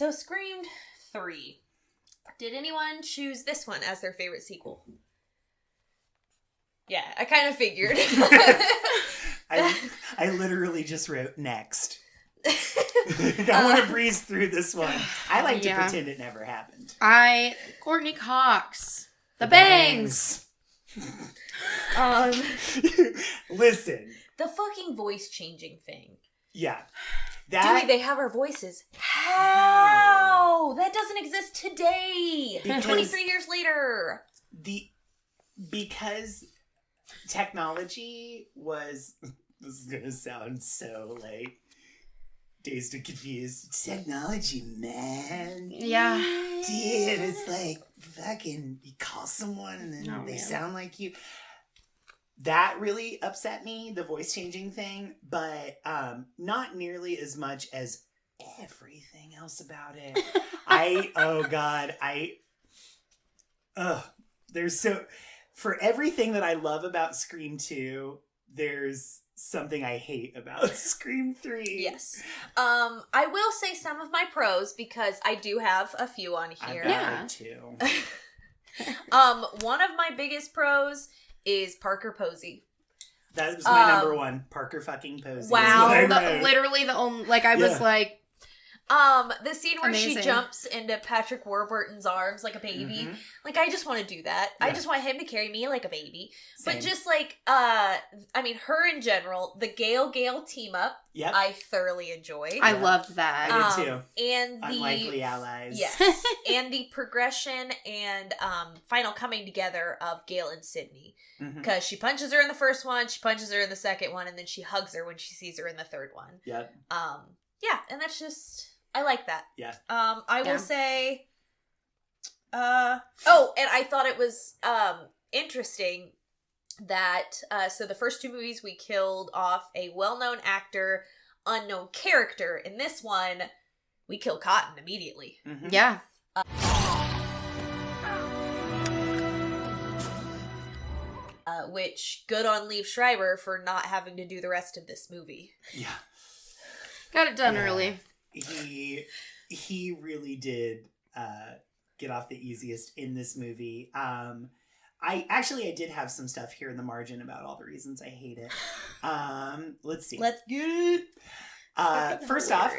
So Scream 3. Did anyone choose this one as their favorite sequel? Yeah, I kind of figured. I literally just wrote next. I want to breeze through this one. I like to pretend it never happened. Courtney Cox. The bangs. Listen. The fucking voice changing thing. Yeah. Dewey, they have our voices. How? That doesn't exist today. 23 years later. Because technology was... This is going to sound so, like, dazed and confused. Technology, man. Yeah. Dude, it's like, fucking, you call someone and then they sound like you. That really upset me, the voice changing thing, but not nearly as much as everything else about it. There's for everything that I love about Scream 2, there's something I hate about Scream 3. Yes. I will say some of my pros because I do have a few on here. I've got two. One of my biggest pros is Parker Posey. That was my number one. Parker fucking Posey. Wow. Literally the only, like, I was like... the scene where she jumps into Patrick Warburton's arms like a baby. Mm-hmm. Like, I just want to do that. Yeah. I just want him to carry me like a baby. Same. But just like, I mean, her in general, the Gale team up, I thoroughly enjoyed. I loved that. I did too. And the unlikely allies. Yes. And the progression and final coming together of Gale and Sydney. Because she punches her in the first one, she punches her in the second one, and then she hugs her when she sees her in the third one. Yep. Yeah, and that's just... I like that. Yeah. I will say, and I thought it was, interesting that, so the first two movies we killed off a well-known actor, unknown character. In this one, we kill Cotton immediately. Mm-hmm. Yeah. Which, good on Liev Schreiber for not having to do the rest of this movie. Yeah. Got it done early. He really did get off the easiest in this movie. I did have some stuff here in the margin about all the reasons I hate it. Let's see. Let's get it. First off,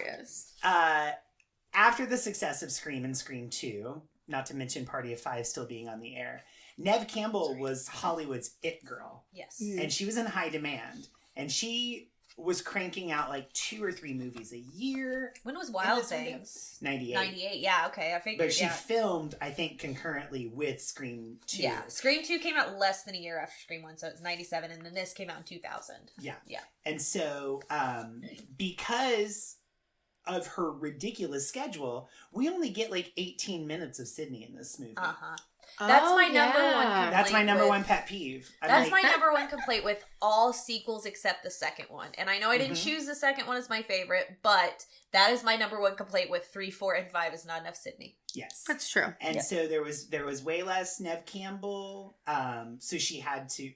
after the success of Scream and Scream 2, not to mention Party of Five still being on the air, Neve Campbell was Hollywood's it girl. Yes. And she was in high demand. And she was cranking out like 2 or 3 movies a year. When was Wild Things? 98. 98, yeah, okay, I figured. But she filmed, I think, concurrently with Scream 2. Yeah, Scream 2 came out less than a year after Scream 1, so it's 97, and then this came out in 2000. Yeah. Yeah. And so, because of her ridiculous schedule, we only get like 18 minutes of Sydney in this movie. Uh-huh. That's my number one complaint. That's my number one pet peeve. That's my number one complaint with all sequels except the second one. And I know I didn't choose the second one as my favorite, but that is my number one complaint with 3, 4, and 5 is not enough Sydney. Yes. That's true. And so there was way less Neve Campbell. So she had to,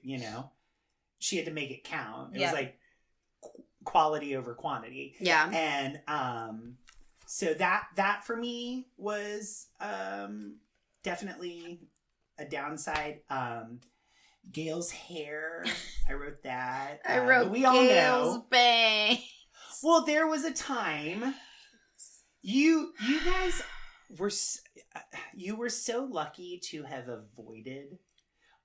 she had to make it count. It was like quality over quantity. Yeah. And so that for me was definitely a downside. Gale's hair, I wrote that. I wrote we all Gale's know. bangs. Well, there was a time you guys were so lucky to have avoided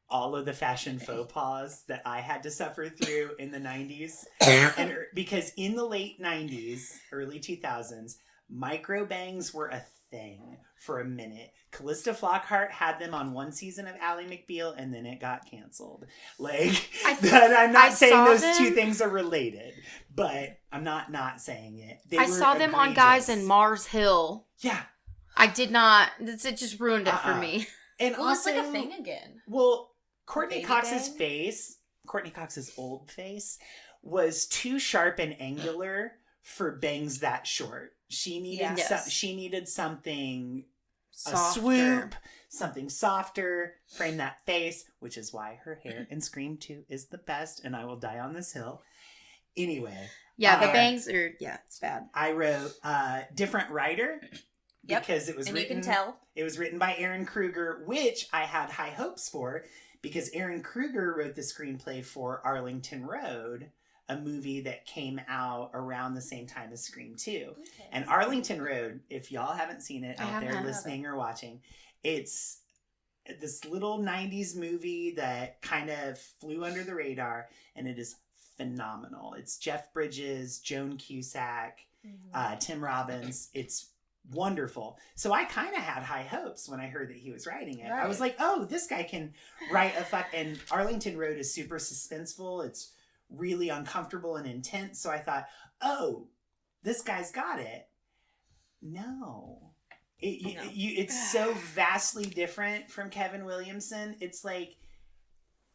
all of the fashion faux pas that I had to suffer through in the 90s. And because in the late 90s, early 2000s, micro bangs were a thing for a minute. Callista Flockhart had them on one season of Ally McBeal, and then it got canceled. Like, I'm not saying those two things are related, but I'm not saying it. I saw them on Guys in Mars Hill. Yeah. I did not. It just ruined it for me. And well, also, it's like a thing again. Well, Courtney Cox's old face, was too sharp and angular for bangs that short. She needed something, softer. A swoop, something softer, frame that face, which is why her hair in Scream 2 is the best, and I will die on this hill. Anyway. Yeah, the bangs are, it's bad. I wrote different writer, because it was and written. you can tell. It was written by Aaron Kruger, which I had high hopes for because Aaron Kruger wrote the screenplay for Arlington Road, a movie that came out around the same time as Scream 2. Okay. And Arlington Road, if y'all haven't seen it out there haven't. listening or watching, it's this little 90s movie that kind of flew under the radar, and it is phenomenal. It's Jeff Bridges, Joan Cusack, Tim Robbins. It's wonderful. So I kind of had high hopes when I heard that he was writing it. Right. I was like, oh, this guy can write and Arlington Road is super suspenseful. It's really uncomfortable and intense. So I thought, oh, this guy's got it. No. It's so vastly different from Kevin Williamson. It's like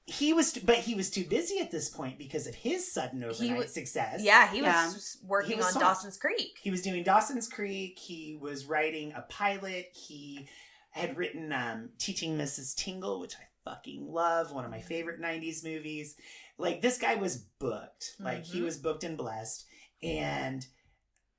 he was too busy at this point because of his sudden overnight success. Yeah, he was working on swamped. Dawson's Creek. He was doing Dawson's Creek. He was writing a pilot. He had written Teaching Mrs. Tingle, which I fucking love. One of my favorite 90s movies. Like, this guy was booked. Like, he was booked and blessed. And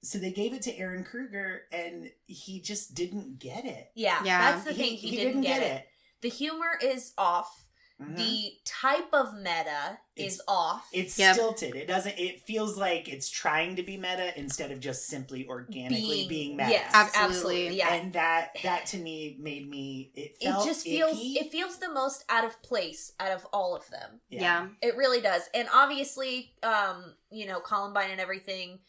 so they gave it to Aaron Kruger, and he just didn't get it. Yeah. That's the thing. He didn't get it. The humor is off. Mm-hmm. The type of meta is off. It's stilted. It feels like it's trying to be meta instead of just simply organically being meta. Yes, absolutely. Yeah. And that to me made me it feels the most out of place out of all of them. Yeah. It really does. And obviously, Columbine and everything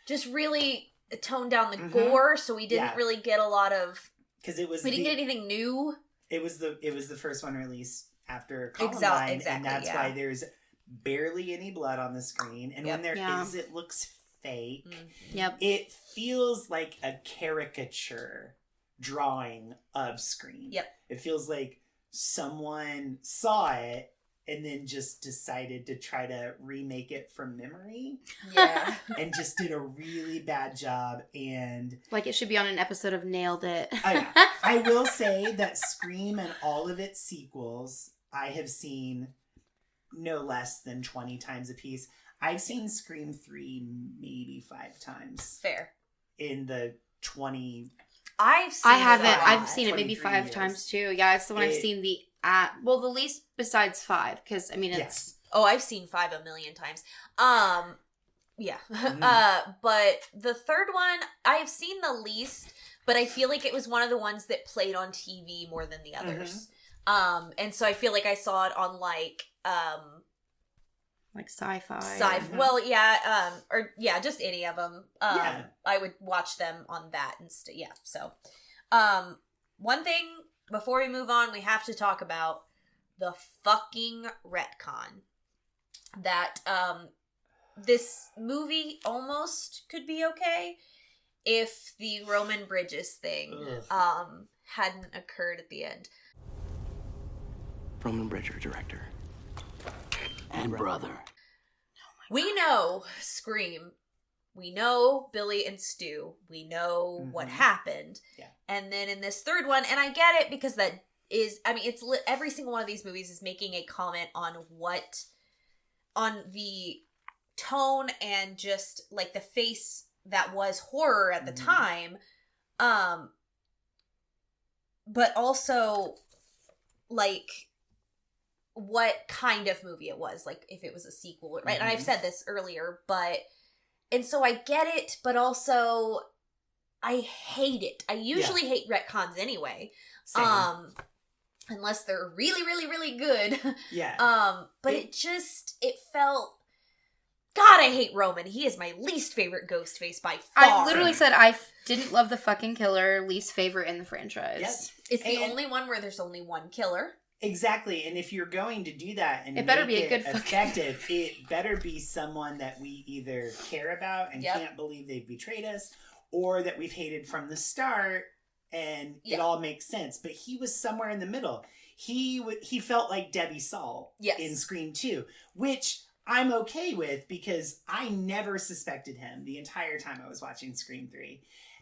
just really toned down the gore, so we didn't really get a lot of we didn't get anything new. It was the first one released after Columbine, exactly, and that's why there's barely any blood on the screen, and when there is, it looks fake. Yep. It feels like a caricature drawing of Scream. Yep. It feels like someone saw it and then just decided to try to remake it from memory. Yeah. And just did a really bad job. And like it should be on an episode of Nailed It. I will say that Scream and all of its sequels, I have seen no less than 20 times a piece. I've seen Scream 3 maybe 5 times. Fair. In the 20... I've seen it maybe 5 times too. Yeah, it's the one I've seen the least besides 5, because I mean it's I've seen 5 a million times. Yeah. But the third one I've seen the least, but I feel like it was one of the ones that played on TV more than the others. And so I feel like I saw it on like sci-fi. Well, just any of them. I would watch them on that instead. Yeah. So, one thing before we move on, we have to talk about the fucking retcon that this movie almost could be okay if the Roman Bridges thing hadn't occurred at the end. Roman Bridger, director. And brother. We know Scream. We know Billy and Stu. We know what happened. Yeah. And then in this third one, and I get it because that is, I mean, it's every single one of these movies is making a comment on the tone and just like the face that was horror at the time. But also like what kind of movie it was, like if it was a sequel, right? And I've said this earlier, and so I get it, but also I hate it. I usually hate retcons anyway. Same. Unless they're really, really, really good. Yeah. But it felt, God, I hate Roman. He is my least favorite Ghostface by far. I literally said I didn't love the fucking killer, least favorite in the franchise. Yep. It's the only one where there's only one killer. Exactly, and if you're going to do that and it better be a good effective, it better be someone that we either care about and can't believe they've betrayed us, or that we've hated from the start, and it all makes sense. But he was somewhere in the middle. He felt like Debbie Saul in Scream 2, which I'm okay with because I never suspected him the entire time I was watching Scream 3.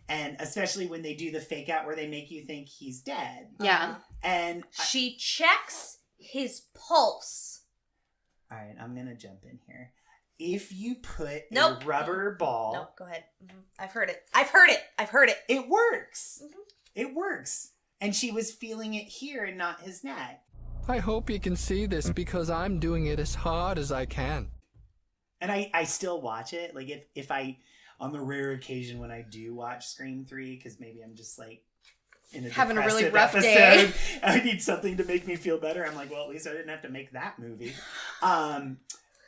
And especially when they do the fake out where they make you think he's dead. Yeah. And she checks his pulse. All right, I'm going to jump in here. if you put Nope. a rubber ball... No, go ahead. I've heard it. It works. Mm-hmm. It works. And she was feeling it here and not his neck. I hope you can see this because I'm doing it as hard as I can. And I still watch it. Like, if I, on the rare occasion when I do watch Scream 3, because maybe I'm just like in a having a really depressive rough episode, day. I need something to make me feel better. I'm like, well, at least I didn't have to make that movie.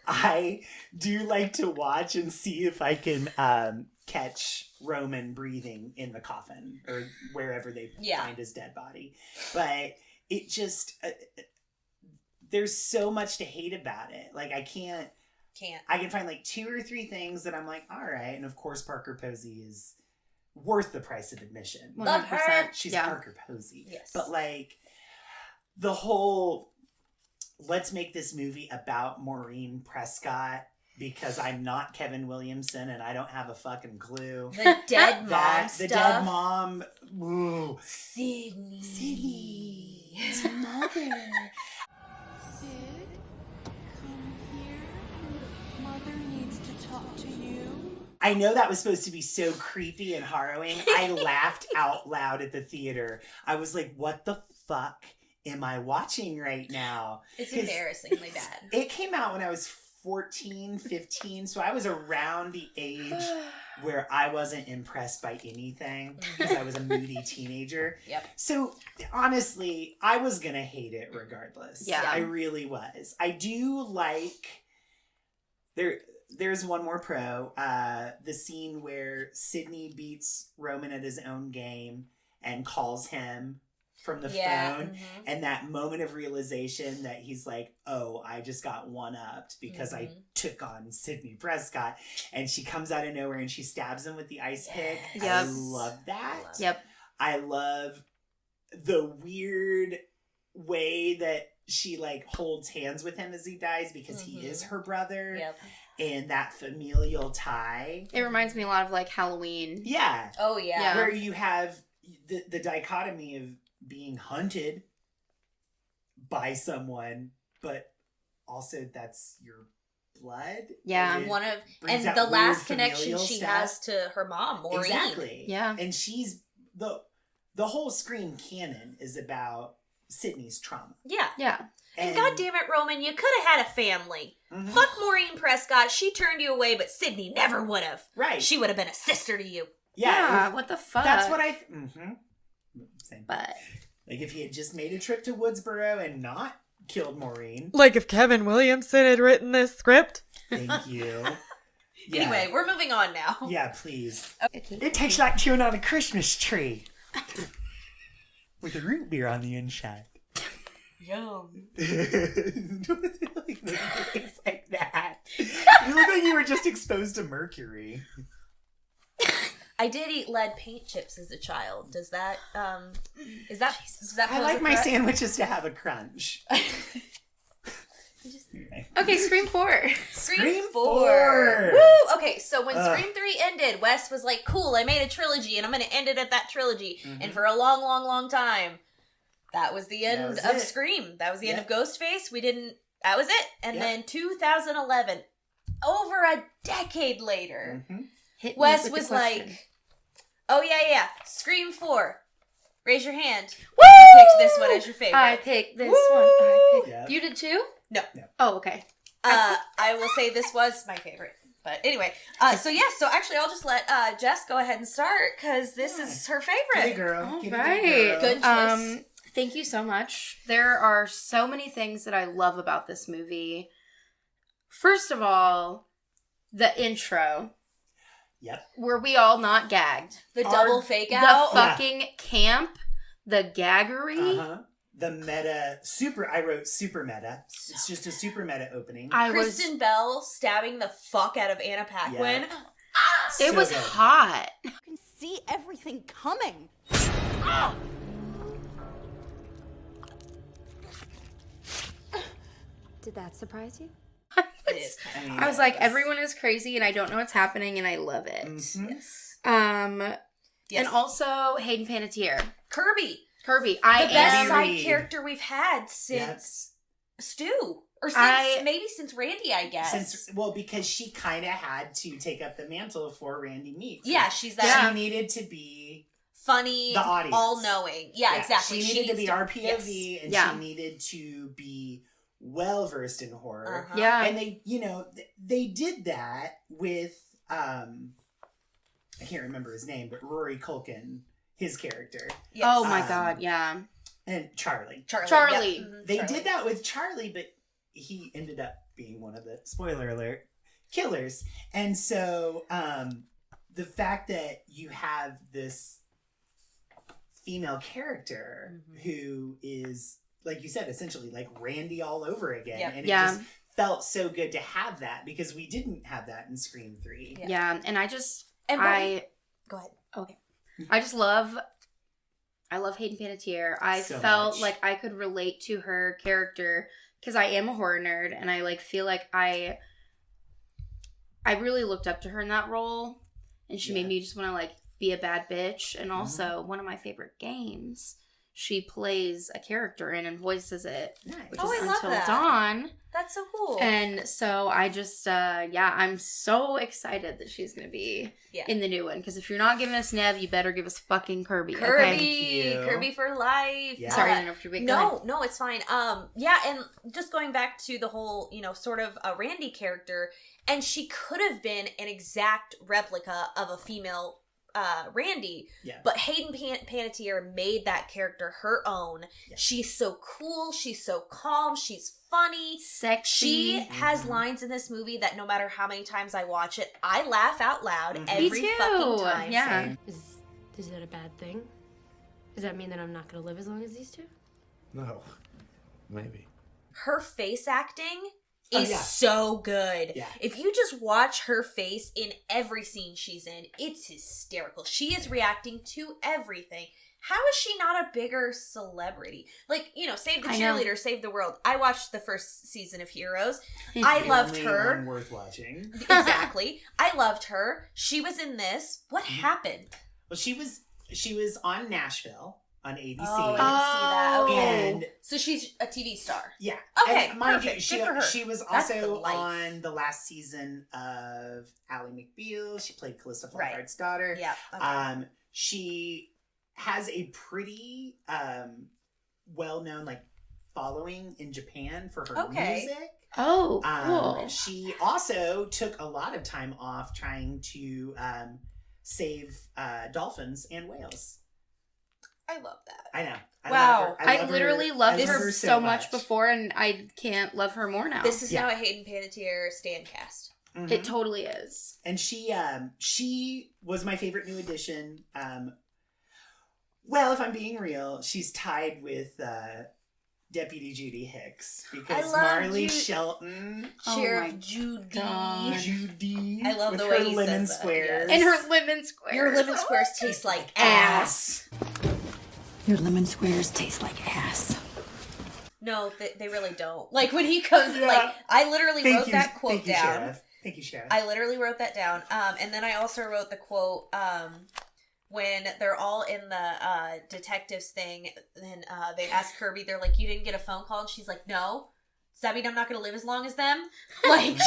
I do like to watch and see if I can catch Roman breathing in the coffin or wherever they find his dead body. But it just, there's so much to hate about it. Like, I can find like 2 or 3 things that I'm like, all right. And of course, Parker Posey is worth the price of admission. 100%. Love her. She's Parker Posey. Yes. But like the whole, let's make this movie about Maureen Prescott because I'm not Kevin Williamson and I don't have a fucking clue. The dead mom stuff. The dead mom. Ooh. Sydney. It's mother. Sid, come here. Mother needs to talk to you. I know that was supposed to be so creepy and harrowing. I laughed out loud at the theater. I was like, what the fuck am I watching right now? It's embarrassingly bad. It came out when I was 14, 15, so I was around the age where I wasn't impressed by anything because I was a moody teenager. Yep. So honestly, I was going to hate it regardless. Yeah. I really was. I do like... There's one more pro. The scene where Sydney beats Roman at his own game and calls him from the phone. Mm-hmm. And that moment of realization that he's like, oh, I just got one-upped because I took on Sydney Prescott. And she comes out of nowhere and she stabs him with the ice pick. Yep. I love that. Yep. I love the weird way that she like holds hands with him as he dies because he is her brother. Yep. And that familial tie. It reminds me a lot of like Halloween. Yeah. Oh, yeah. Where you have the dichotomy of being hunted by someone, but also that's your blood. Yeah. And the last connection she has to her mom, Maureen. Exactly. Yeah. And she's the whole Scream canon is about Sydney's trauma. Yeah. Yeah. And God damn it, Roman, you could have had a family. Mm-hmm. Fuck Maureen Prescott. She turned you away, but Sydney never would have. Right. She would have been a sister to you. Yeah. What the fuck? That's what I... Same. But... Like, if he had just made a trip to Woodsboro and not killed Maureen. Like if Kevin Williamson had written this script. Thank you. Yeah. Anyway, we're moving on now. Yeah, please. Okay. It tastes like chewing on a Christmas tree. With a root beer on the inside. Yum. Things like that. You look like you were just exposed to mercury. I did eat lead paint chips as a child. Does that, does that I pose like a my threat? sandwiches to have a crunch. Okay, Scream 4. Scream 4. 4. Woo! Okay, so when Scream 3 ended, Wes was like, cool, I made a trilogy and I'm going to end it at that trilogy. And for a long, long, long time, that was the end of Scream. That was the end of Ghostface. That was it. And then 2011, over a decade later, Wes was like, oh yeah, Scream 4. Raise your hand. Woo! You picked this one as your favorite. I picked this one. Yep. You did too? No. Oh, okay. I will say this was my favorite. But anyway, so actually I'll just let Jess go ahead and start because this is her favorite. Get it, girl. All Get it, right. girl. Good choice. Thank you so much. There are so many things that I love about this movie. First of all, the intro. Yep. Were we all not gagged? The double fake The out. fucking camp. The gaggery. The meta, I wrote super meta. It's just a super meta opening. Kristen Bell stabbing the fuck out of Anna Paquin. Yeah. It was good. hot. You can see everything coming. Did that surprise you? I was like, everyone is crazy and I don't know what's happening and I love it. Yes. And also Hayden Panettiere. Kirby. The The best Andy side Reid. character we've had since Stu. Or maybe since Randy, I guess. Because she kind of had to take up the mantle for Randy Meeks. Yeah, she's that. She needed to be funny, the audience, all-knowing. Yeah, exactly. She needed to be our POV, yes. and she needed to be well-versed in horror. Uh-huh. Yeah. And they did that with, I can't remember his name, but Rory Culkin, his character. Yes. Oh my God, yeah. And Charlie. Charlie. Yep. Mm-hmm. They did that with Charlie, but he ended up being one of the, spoiler alert, killers. And so the fact that you have this female character who is, like you said, essentially like Randy all over again. Yep. And it just felt so good to have that, because we didn't have that in Scream 3. Yeah, and I go ahead. Okay. I love Hayden Panettiere. I So felt much. like I could relate to her character because I am a horror nerd, and I feel like I really looked up to her in that role, and she made me just want to be a bad bitch. And also one of my favorite games, she plays a character in and voices it, which is I love Until that. Dawn. That's so cool. And so I just, I'm so excited that she's going to be in the new one. Because if you're not giving us Nev, you better give us fucking Kirby. Kirby for life. Yeah. Sorry to interrupt you. No, it's fine. And just going back to the whole, sort of a Randy character, and she could have been an exact replica of a female Randy, but Hayden Panettiere made that character her own. She's so cool, she's so calm, she's funny, sexy. She has lines in this movie that no matter how many times I watch it, I laugh out loud every fucking time. Yeah. Is that a bad thing? Does that mean that I'm not going to live as long as these two? No. Maybe. Her face acting is so good. Yeah. If you just watch her face in every scene she's in, it's hysterical. She is reacting to everything. How is she not a bigger celebrity? Save the Cheerleader, Save the World. I watched the first season of Heroes. I loved her. One worth watching. Exactly. I loved her. She was in this. What happened? Well, she was on Nashville on ABC. Oh, I didn't see that. Okay. And so she's a TV star. Yeah. Okay, and mind perfect. you, Good for her. she was also on the last season of Ally McBeal. She played Callista Flockhardt's daughter. Yeah. Okay. She has a pretty well-known following in Japan for her music. Oh, cool. She also took a lot of time off trying to save dolphins and whales. I love that. I know. I literally loved her so much before, and I can't love her more now. This is now a Hayden Panettiere stan cast. Mm-hmm. It totally is. And she was my favorite new addition. Well, if I'm being real, she's tied with Deputy Judy Hicks, because Marley Shelton, Sheriff Judy. I love the way he lemon says squares. that. And her lemon squares. Your lemon squares taste like ass. Your lemon squares taste like ass. No, they really don't. When he goes, I literally wrote that quote down. Sheriff. Thank you, Sheriff. I literally wrote that down. And then I also wrote the quote, when they're all in the detectives thing, and they ask Kirby, they're like, "You didn't get a phone call?" And she's like, "No." Does that mean I'm not going to live as long as them?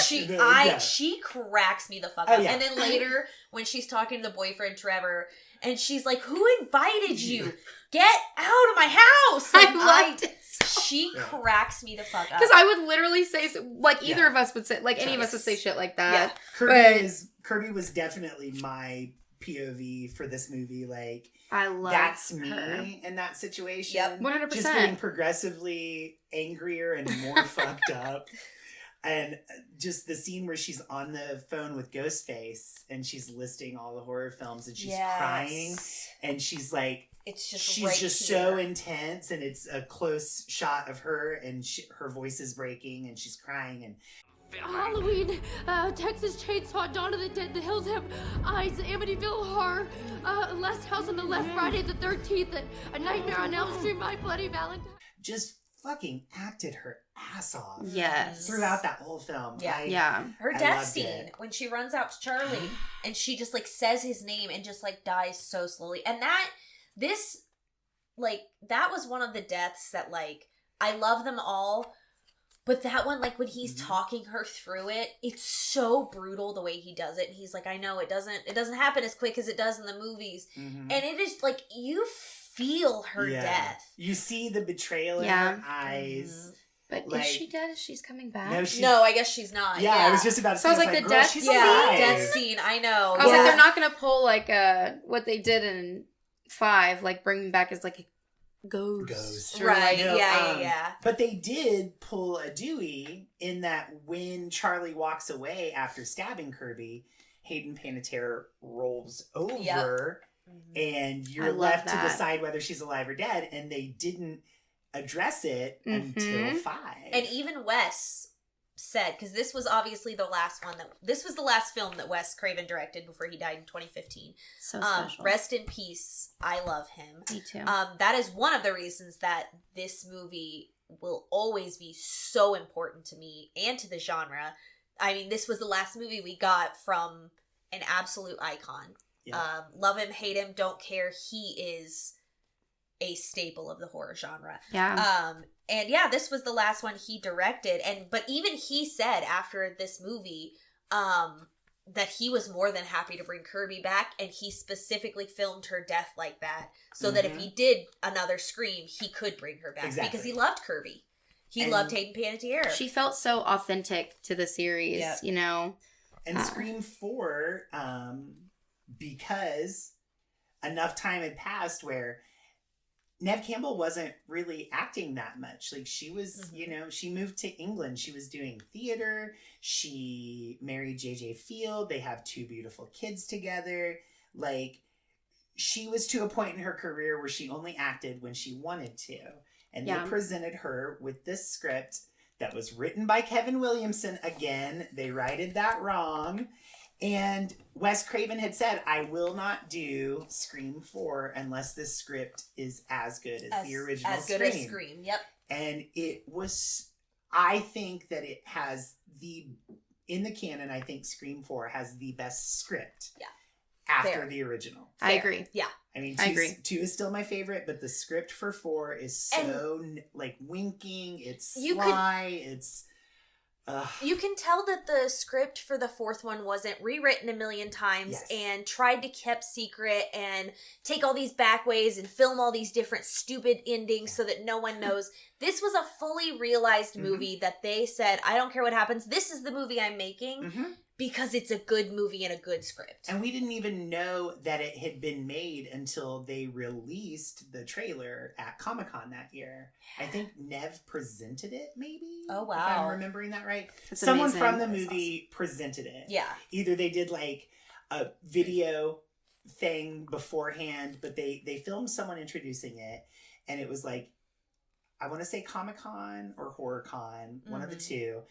She cracks me the fuck up. And then later, when she's talking to the boyfriend, Trevor, and she's like, "Who invited you? Get out of my house!" I loved it. She cracks me the fuck up. Because I would literally say, either of us would say, any of us would say shit like that. Yeah. Kirby was definitely my POV for this movie. I love that's her. Me in that situation. Yep, 100%. Just getting progressively angrier and more fucked up. And just the scene where she's on the phone with Ghostface and she's listing all the horror films and she's crying and she's like, she's just so intense, and it's a close shot of her and her voice is breaking and she's crying and Halloween, Texas Chainsaw, Dawn of the Dead, The Hills Have Eyes, Amityville Horror, Last House on the Left, Friday the 13th, and A Nightmare on Elm Street, My Bloody Valentine. Just fucking acted her ass off. Yes. Throughout that whole film. Her death scene, when she runs out to Charlie, and she just, says his name and just, dies so slowly. And that was one of the deaths that, I love them all. But that one, like, when he's talking her through it, it's so brutal the way he does it. And he's like, I know, it doesn't happen as quick as it does in the movies. And it is, like, you feel her death. You see the betrayal in her eyes. But like, is she dead? She's coming back? No, I guess she's not. Yeah, I was just about to say. So I was like, the death scene? Death scene, I know. I was like, they're not going to pull, like, what they did in 5, like, bring him back as, like, a ghost. Right, no, yeah. But they did pull a Dewey in that when Charlie walks away after stabbing Kirby, Hayden Panettiere rolls over and you're left to decide whether she's alive or dead, and they didn't address it until 5. And even Wes said, because this was obviously the last this was the last film that Wes Craven directed before he died in 2015. So special. Rest in peace. I love him. Me too. That is one of the reasons that this movie will always be so important to me and to the genre. I mean, this was the last movie we got from an absolute icon. Yeah. Love him, hate him, don't care. He is a staple of the horror genre. Yeah. And yeah, this was the last one he directed. But even he said after this movie, that he was more than happy to bring Kirby back, and he specifically filmed her death like that so that if he did another Scream, he could bring her back because he loved Kirby. He loved Hayden Panettiere. She felt so authentic to the series, you know. And Scream 4, because enough time had passed where Neve Campbell wasn't really acting that much. Like, she was, you know, she moved to England. She was doing theater. She married J.J. Field. They have 2 beautiful kids together. Like, she was to a point in her career where she only acted when she wanted to. And they presented her with this script that was written by Kevin Williamson. Again, they righted that wrong. And Wes Craven had said, I will not do Scream 4 unless this script is as good as the original Scream. As good as Scream, yep. And it was, I think that it has in the canon, I think Scream 4 has the best script. Yeah. After the original. I agree. Yeah. I mean, 2 is still my favorite, but the script for 4 is so, like, winking, it's sly, it's... You can tell that the script for the 4th one wasn't rewritten a million times and tried to keep secret and take all these back ways and film all these different stupid endings so that no one knows. This was a fully realized movie that they said, I don't care what happens, this is the movie I'm making because it's a good movie and a good script. And we didn't even know that it had been made until they released the trailer at Comic-Con that year. I think Neve presented it, maybe? Oh, wow. If I'm remembering that right. That's Someone amazing. from the movie presented it. Yeah. Either they did, like, a video thing beforehand, but they filmed someone introducing it, and it was, like, I want to say Comic-Con or HorrorCon, one of the two.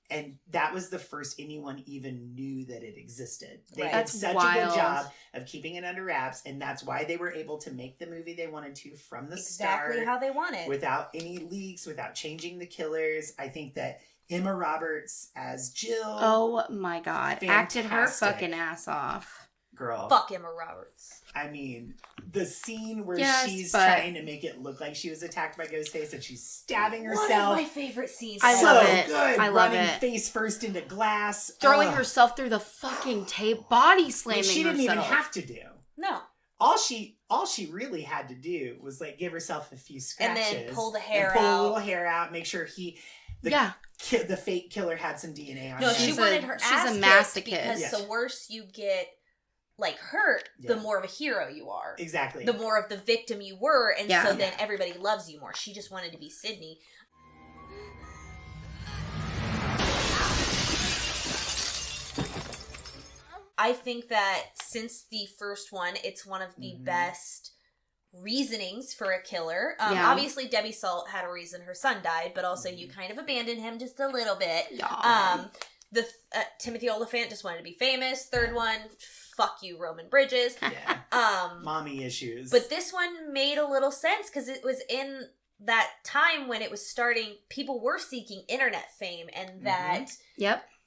And that was the first anyone even knew that it existed. They did such a good job of keeping it under wraps, and that's why they were able to make the movie they wanted to from the start. Exactly how they wanted. Without any leaks, without changing the killers. I think that Emma Roberts as Jill. Oh my God. Acted her fucking ass off. Girl. Fuck Emma Roberts. I mean, the scene where she's trying to make it look like she was attacked by Ghostface and she's stabbing herself. One of my favorite scenes. I love it. Good. I love Running it. face first into glass. Throwing herself through the fucking tape. Body slamming herself. She didn't even have to do. No. All she really had to do was, like, give herself a few scratches. And then pull the hair pull out. a little hair out. Make sure the fake killer had some DNA on him. No, she wanted her ass a masochist. because the worse you get, like, hurt, the more of a hero you are. Exactly. The more of the victim you were, and so then everybody loves you more. She just wanted to be Sydney. I think that since the first one, it's one of the best reasonings for a killer. Obviously, Debbie Salt had a reason her son died, but also you kind of abandoned him just a little bit. The Timothy Olyphant just wanted to be famous. Third one, fuck you, Roman Bridges. Mommy issues. But this one made a little sense because it was in that time when it was starting. People were seeking internet fame, and that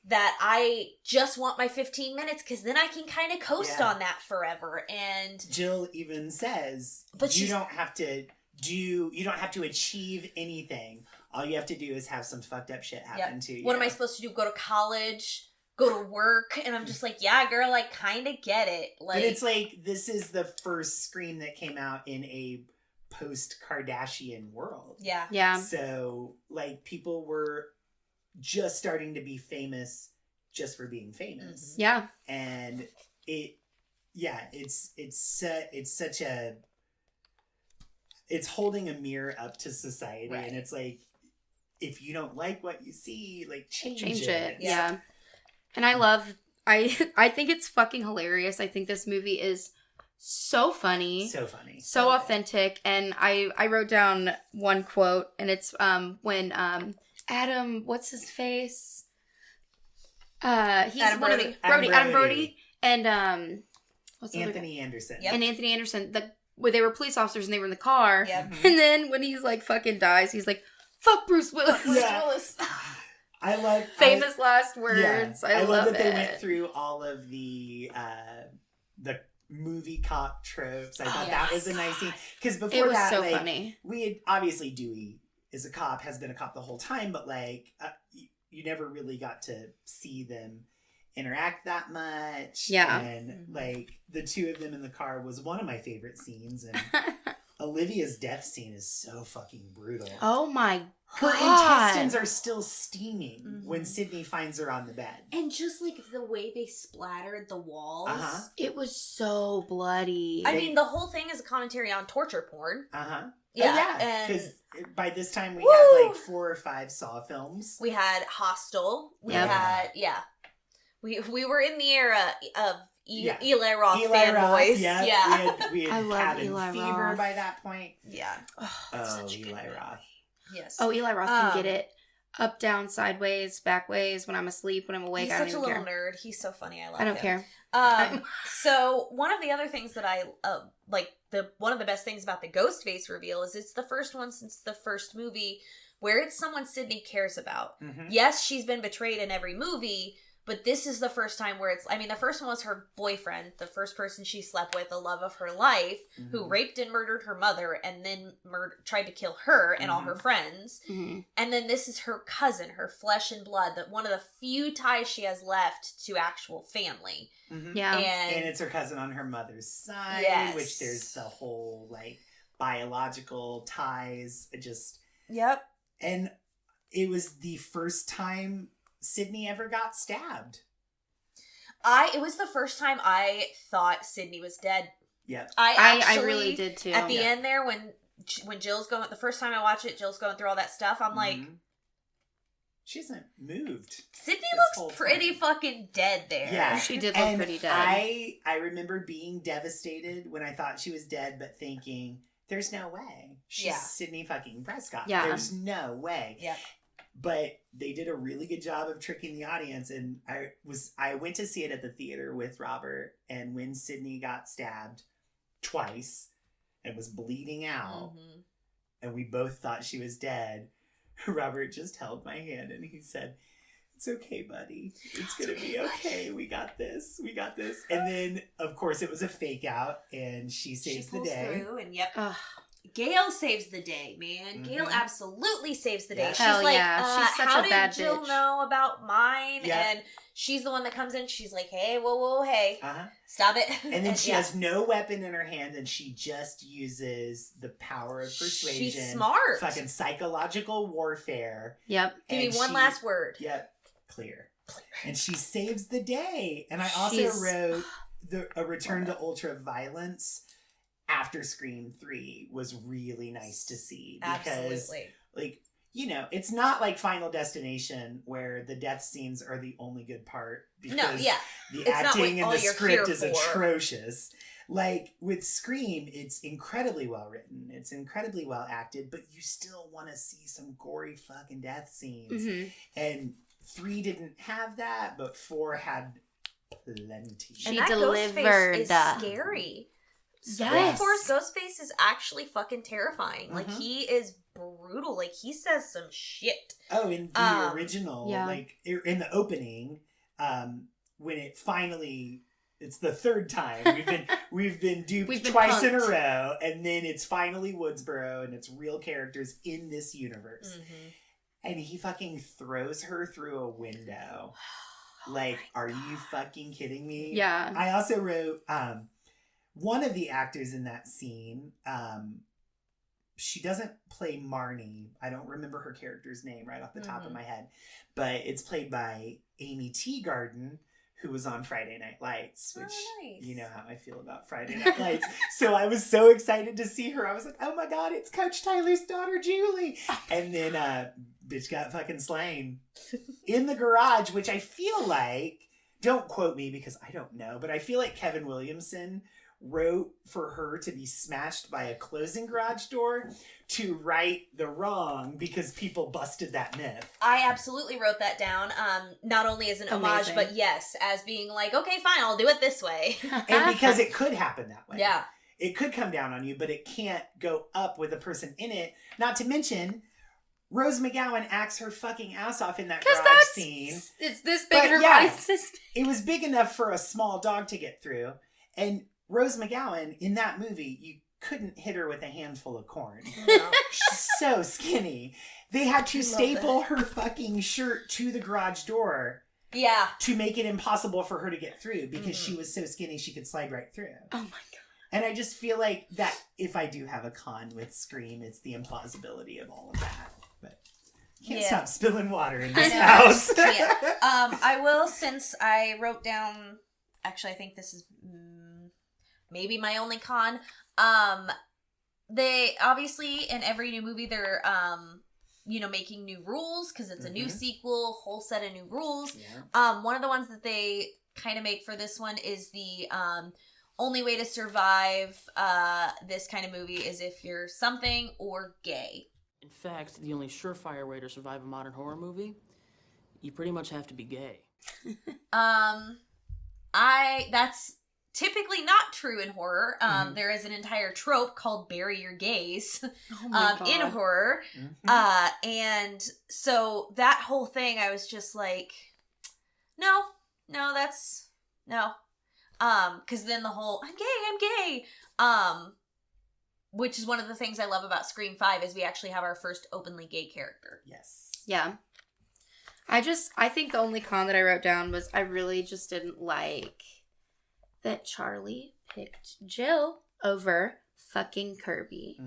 that I just want my 15 minutes because then I can kind of coast on that forever. And Jill even says, but you don't have to you don't have to achieve anything. All you have to do is have some fucked up shit happen to you. What am I supposed to do? Go to college? Go to work? And I'm just like, yeah, girl, I kind of get it. Like, but it's like, this is the first Scream that came out in a post-Kardashian world. Yeah. Yeah. So, like, people were just starting to be famous just for being famous. Yeah. And it's holding a mirror up to society. Right. And it's like, if you don't like what you see, like, change it. Yeah. Yeah. And I think it's fucking hilarious. I think this movie is so funny. So funny. So authentic. And I wrote down one quote, and it's when Adam, what's his face? He's Adam one Brody. of the Adam Brody. And what's the other guy? Anthony Anderson. Yep. And Anthony Anderson, where they were police officers and they were in the car. Yep. And then when he's like fucking dies, he's like, fuck Bruce Willis. Yeah. Willis. I love Famous last words. Yeah, I love that it. they went through all of the movie cop tropes. I thought that was a nice scene, because before It was that, so like, funny. we had obviously Dewey is a cop, has been a cop the whole time, but like you never really got to see them interact that much. Yeah. And like the two of them in the car was one of my favorite scenes, and Olivia's death scene is so fucking brutal. Oh my Her God. intestines are still steaming when Sydney finds her on the bed. And just like the way they splattered the walls. Uh-huh. It was so bloody. I mean, the whole thing is a commentary on torture porn. Uh-huh. Yeah. Because by this time we Woo! had like 4 or 5 Saw films. We had Hostel. We Yep. had, We were in the era of Eli Roth Eli Roth, fanboys. yeah. Yeah. We I had love Cabin Eli Fever Roth. by that point. Yeah. Oh, Eli Roth. Yes. Oh, Eli Roth can get it up, down, sideways, backways, when I'm asleep, when I'm awake. He's I don't such a even little care. nerd. He's so funny. I love I don't him. care. So one of the other things that I one of the best things about the Ghostface reveal is it's the first one since the first movie where it's someone Sydney cares about. Mm-hmm. Yes, she's been betrayed in every movie, but this is the first time where the first one was her boyfriend, the first person she slept with, the love of her life, who raped and murdered her mother and then tried to kill her and all her friends. Mm-hmm. And then this is her cousin, her flesh and blood, that one of the few ties she has left to actual family. Mm-hmm. Yeah. And it's her cousin on her mother's side, Yes. which there's the whole like biological ties. Yep. And it was the first time Sydney ever got stabbed. It was the first time I thought Sydney was dead. Yeah. I really did too. At the end there, when Jill's going, the first time I watched it, Jill's going through all that stuff. I'm like, she hasn't moved. Sydney this looks whole pretty time. fucking dead there. Yeah, She did look pretty dead. I remember being devastated when I thought she was dead, but thinking, "There's no way. She's Sydney fucking Prescott. Yeah. There's no way." Yeah. But they did a really good job of tricking the audience, and I went to see it at the theater with Robert, and when Sydney got stabbed twice and was bleeding out, and we both thought she was dead, Robert just held my hand and he said, "It's okay, buddy. It's gonna be okay. We got this. We got this." And then, of course, it was a fake out, and she saves the day. Through and yep. Ugh. Gail saves the day, man. Gail absolutely saves the day. Yeah. She's Hell like, yeah. She's such how a bad did Jill bitch. know about mine? Yeah. And she's the one that comes in. She's like, hey, whoa, hey, Uh-huh. stop it. And then she has no weapon in her hand, and she just uses the power of persuasion. She's smart. Fucking psychological warfare. Yep. Give me And one last word. Yep. Clear. And she saves the day. And I also She's- wrote a return to ultra violence after Scream 3 was really nice to see. Because, Absolutely. like, you know, it's not like Final Destination where the death scenes are the only good part. Because No, yeah. the It's not acting what and all the you're script here is for. atrocious. Like, with Scream, it's incredibly well written. It's incredibly well acted, but you still want to see some gory fucking death scenes. Mm-hmm. And 3 didn't have that, but 4 had plenty. She And that delivered. Ghostface is scary. Yes. Force Ghostface is actually fucking terrifying. Like, Mhm. he is brutal. Like, he says some shit. Oh, in the original, yeah. like in the opening, when it finally it's the third time we've been duped twice in a row, and then it's finally Woodsboro, and it's real characters in this universe. And he fucking throws her through a window. Like, are you fucking kidding me? Yeah. I also wrote one of the actors in that scene. She doesn't play Marnie. I don't remember her character's name right off the top of my head, but it's played by Amy Teagarden, who was on Friday Night Lights, which you know how I feel about Friday Night Lights. So I was so excited to see her. I was like, oh my God, it's Coach Tyler's daughter, Julie. And then bitch got fucking slain in the garage, which I feel like, don't quote me because I don't know, but I feel like Kevin Williamson wrote for her to be smashed by a closing garage door to right the wrong because people busted that myth. I absolutely wrote that down, not only as an homage, but yes, as being like, okay, fine, I'll do it this way. And because it could happen that way. Yeah. It could come down on you, but it can't go up with a person in it. Not to mention, Rose McGowan acts her fucking ass off in that garage scene. It's this big and her body's this big. It was big enough for a small dog to get through. And Rose McGowan, in that movie, you couldn't hit her with a handful of corn. No. She's so skinny. They had to staple her fucking shirt to the garage door. Yeah. To make it impossible for her to get through because she was so skinny she could slide right through. Oh my God. And I just feel like that if I do have a con with Scream, it's the implausibility of all of that. But can't stop spilling water in this house. I will, since I wrote down, actually I think this is maybe my only con. They obviously in every new movie they're making new rules because it's a new sequel, whole set of new rules. Yeah. One of the ones that they kind of make for this one is the only way to survive this kind of movie is if you're something or gay. In fact, the only surefire way to survive a modern horror movie, you pretty much have to be gay. That's typically not true in horror. There is an entire trope called bury your gays in horror. And so that whole thing, I was just like, no, that's no. Cause then the whole, I'm gay. Which is one of the things I love about Scream 5 is we actually have our first openly gay character. Yes. Yeah. I think the only con that I wrote down was I really just didn't like that Charlie picked Jill over fucking Kirby.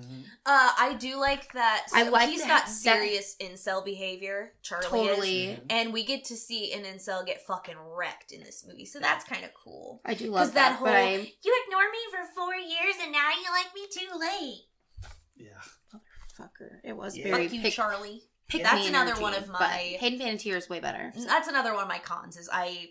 I do like that. So I like he's got serious incel behavior. Charlie is, and we get to see an incel get fucking wrecked in this movie, so that's kind of cool. I do love that. Whole you ignored me for 4 years and now you like me too late. Yeah, motherfucker. It was very fuck you, Charlie. That's another energy, one of my Hayden Panettiere is way better. So. That's another one of my cons is I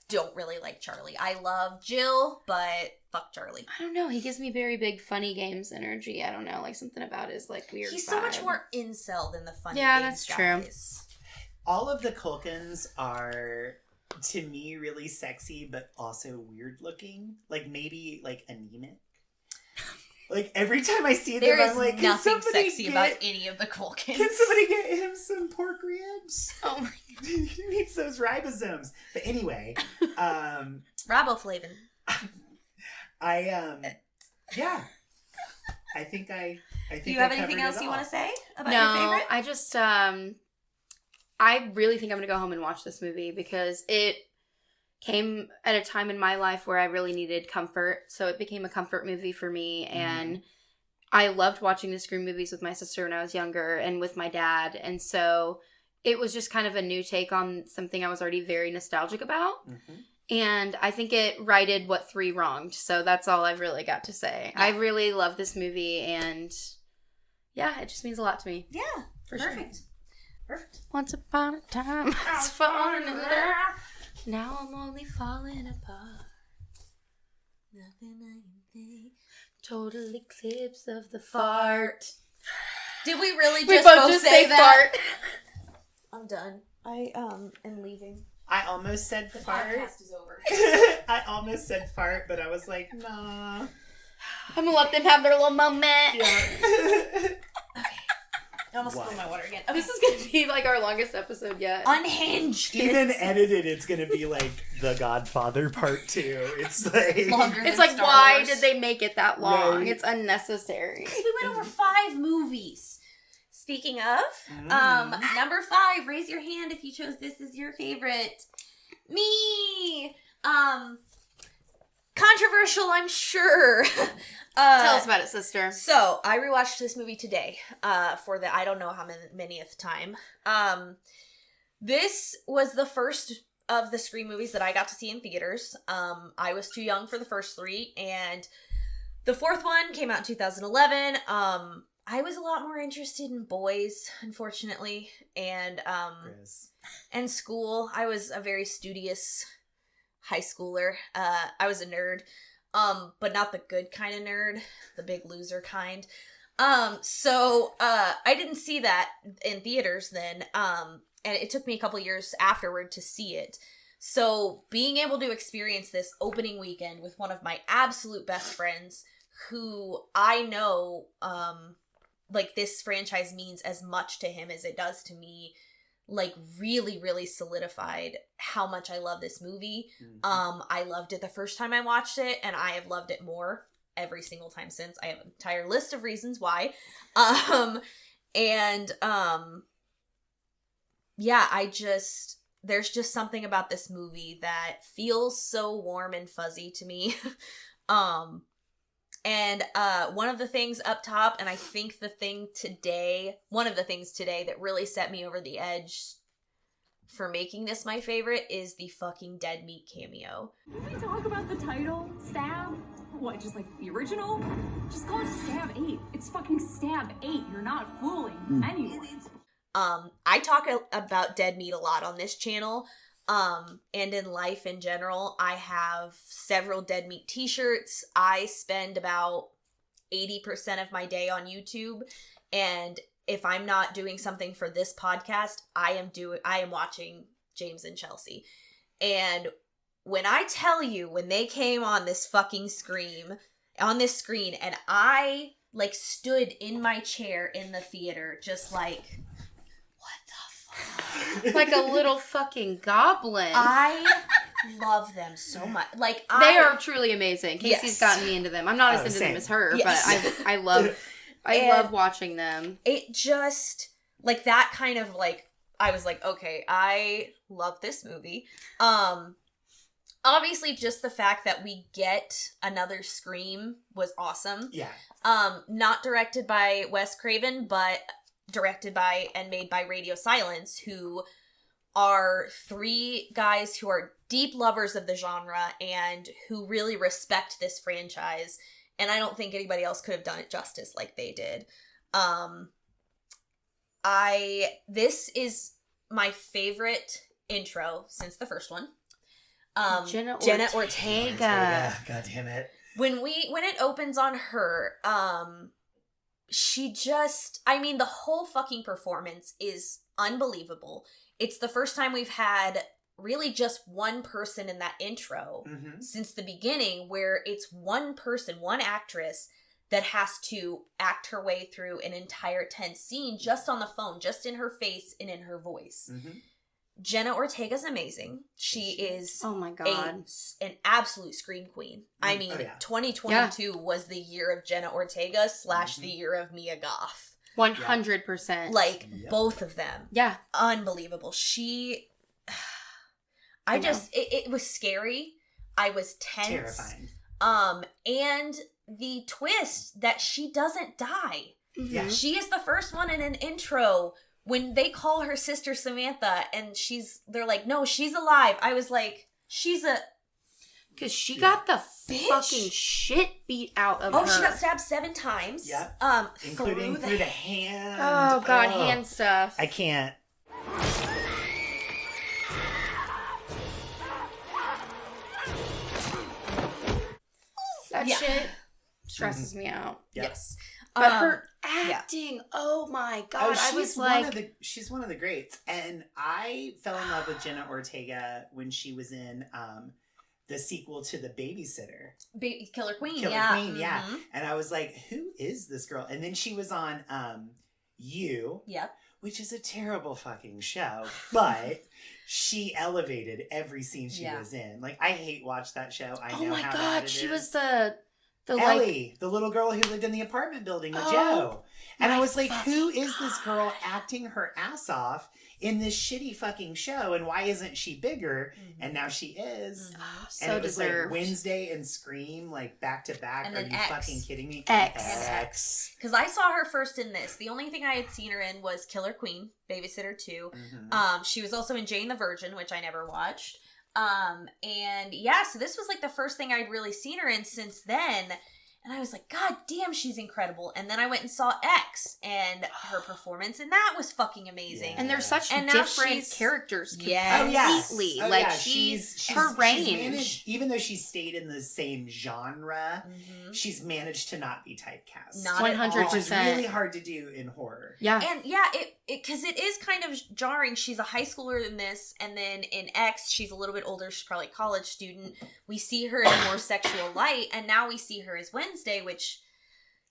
don't really like Charlie. I love Jill, but fuck Charlie. I don't know. He gives me very big funny games energy. I don't know. Like something about his like weird. He's vibe. so much more incel than the funny games that's guys. True. All of the Culkins are, to me, really sexy, but also weird looking. Like maybe like anemic. Like every time I see them, I'm like, nothing sexy about any of the Culkins. Can somebody get him some pork ribs? Oh my God. He needs those ribosomes. But anyway, riboflavin. I think Do you have anything else you want to say about your favorite? I just I really think I'm gonna go home and watch this movie because it came at a time in my life where I really needed comfort, so it became a comfort movie for me. And I loved watching the Scream movies with my sister when I was younger and with my dad, and so it was just kind of a new take on something I was already very nostalgic about. And I think it righted what 3 wronged, so that's all I've really got to say. I really love this movie, and yeah, it just means a lot to me. Yeah, for perfect. Sure. Perfect. Once upon a time, I was falling in love. Now I'm only falling apart. Nothing I can think. Total eclipse of the fart. Did we really we just both say that? Fart. I'm done. I am leaving. I almost said fart. The podcast is over. I almost said fart, but I was like, nah. I'm gonna let them have their little moment. Yeah. Okay. I almost spilled my water again. Okay. This is gonna be like our longest episode yet. Unhinged. Steven edited it's gonna be like The Godfather Part 2. It's like Longer It's than like, Star why Wars. did they make it that long? Right. It's unnecessary. Because we went over 5 movies. Speaking of, number 5, raise your hand if you chose this as your favorite. Me! Controversial, I'm sure. Tell us about it, sister. So, I rewatched this movie today, for the I don't know how manyth time. This was the first of the Scream movies that I got to see in theaters. I was too young for the first 3, and the 4th one came out in 2011. I was a lot more interested in boys, unfortunately, and school. I was a very studious high schooler. I was a nerd, but not the good kind of nerd, the big loser kind. So I didn't see that in theaters then, and it took me a couple years afterward to see it. So being able to experience this opening weekend with one of my absolute best friends, who I know, like, this franchise means as much to him as it does to me, like, really, really solidified how much I love this movie. I loved it the first time I watched it, and I have loved it more every single time since. I have an entire list of reasons why. Yeah, there's just something about this movie that feels so warm and fuzzy to me. And one of the things up top, and I think one of the things today that really set me over the edge for making this my favorite is the fucking Dead Meat cameo. Can we talk about the title? Stab? What, just like the original? Just call it Stab 8. It's fucking Stab 8. You're not fooling anyone. I talk about Dead Meat a lot on this channel. And in life in general. I have several Dead Meat t-shirts. I spend about 80% of my day on YouTube, and if I'm not doing something for this podcast, I am watching James and Chelsea. And when I tell you, when they came on this fucking screen, and I, like, stood in my chair in the theater, just like, Like a little fucking goblin. I love them so much. Like, they are truly amazing. Casey's gotten me into them. I'm not as into them as her, yes. but I love watching them. It just, like, that kind of, like, I was like, okay, I love this movie. Obviously, just the fact that we get another Scream was awesome. Yeah. Not directed by Wes Craven, but directed by and made by Radio Silence, who are 3 guys who are deep lovers of the genre and who really respect this franchise. And I don't think anybody else could have done it justice like they did. This is my favorite intro since the first one. Jenna Ortega. God damn it. When it opens on her, she just, I mean, the whole fucking performance is unbelievable. It's the first time we've had really just one person in that intro since the beginning, where it's one person, one actress that has to act her way through an entire tense scene just on the phone, just in her face and in her voice. Jenna Ortega's amazing. She is, oh my god, an absolute scream queen. I mean, 2022 was the year of Jenna Ortega / the year of Mia Goth. 100%. Like, both of them. Yeah. Unbelievable. It was scary. I was tense. Terrifying. And the twist that she doesn't die. Yeah. She is the first one in an intro when they call her sister Samantha, and they're like, no, she's alive. I was like, because she got the fucking shit beat out of her. Oh, she got stabbed 7 times. Yeah. Including through the hand. Oh, God, hand stuff. I can't. That shit stresses me out. Yes. But her acting, oh my god, I was like... she's one of the greats. And I fell in love with Jenna Ortega when she was in the sequel to The Babysitter. Killer Queen, Killer Queen, yeah. And I was like, who is this girl? And then she was on You. Yep. Which is a terrible fucking show, but she elevated every scene she was in. Like, I hate watch that show. I know how bad it is. She was the Ellie, the little girl who lived in the apartment building with Joe. And I was like, who is this girl acting her ass off in this shitty fucking show? And why isn't she bigger? And now she is. So and it was deserved. like Wednesday and Scream, like back to back. And Are then you X. fucking kidding me? X. Because I saw her first in this. The only thing I had seen her in was Killer Queen, Babysitter 2. She was also in Jane the Virgin, which I never watched. And yeah, so this was like the first thing I'd really seen her in since then. And I was like, God damn, she's incredible. And then I went and saw X, and her performance in that was fucking amazing. And they're such different characters completely. Like, she's her range. Even though she stayed in the same genre, she's managed to not be typecast. Not 100%. Which is really hard to do in horror. Yeah. And yeah, because it is kind of jarring. She's a high schooler in this, and then in X, she's a little bit older. She's probably a college student. We see her in a more sexual light, and now we see her as Wednesday, which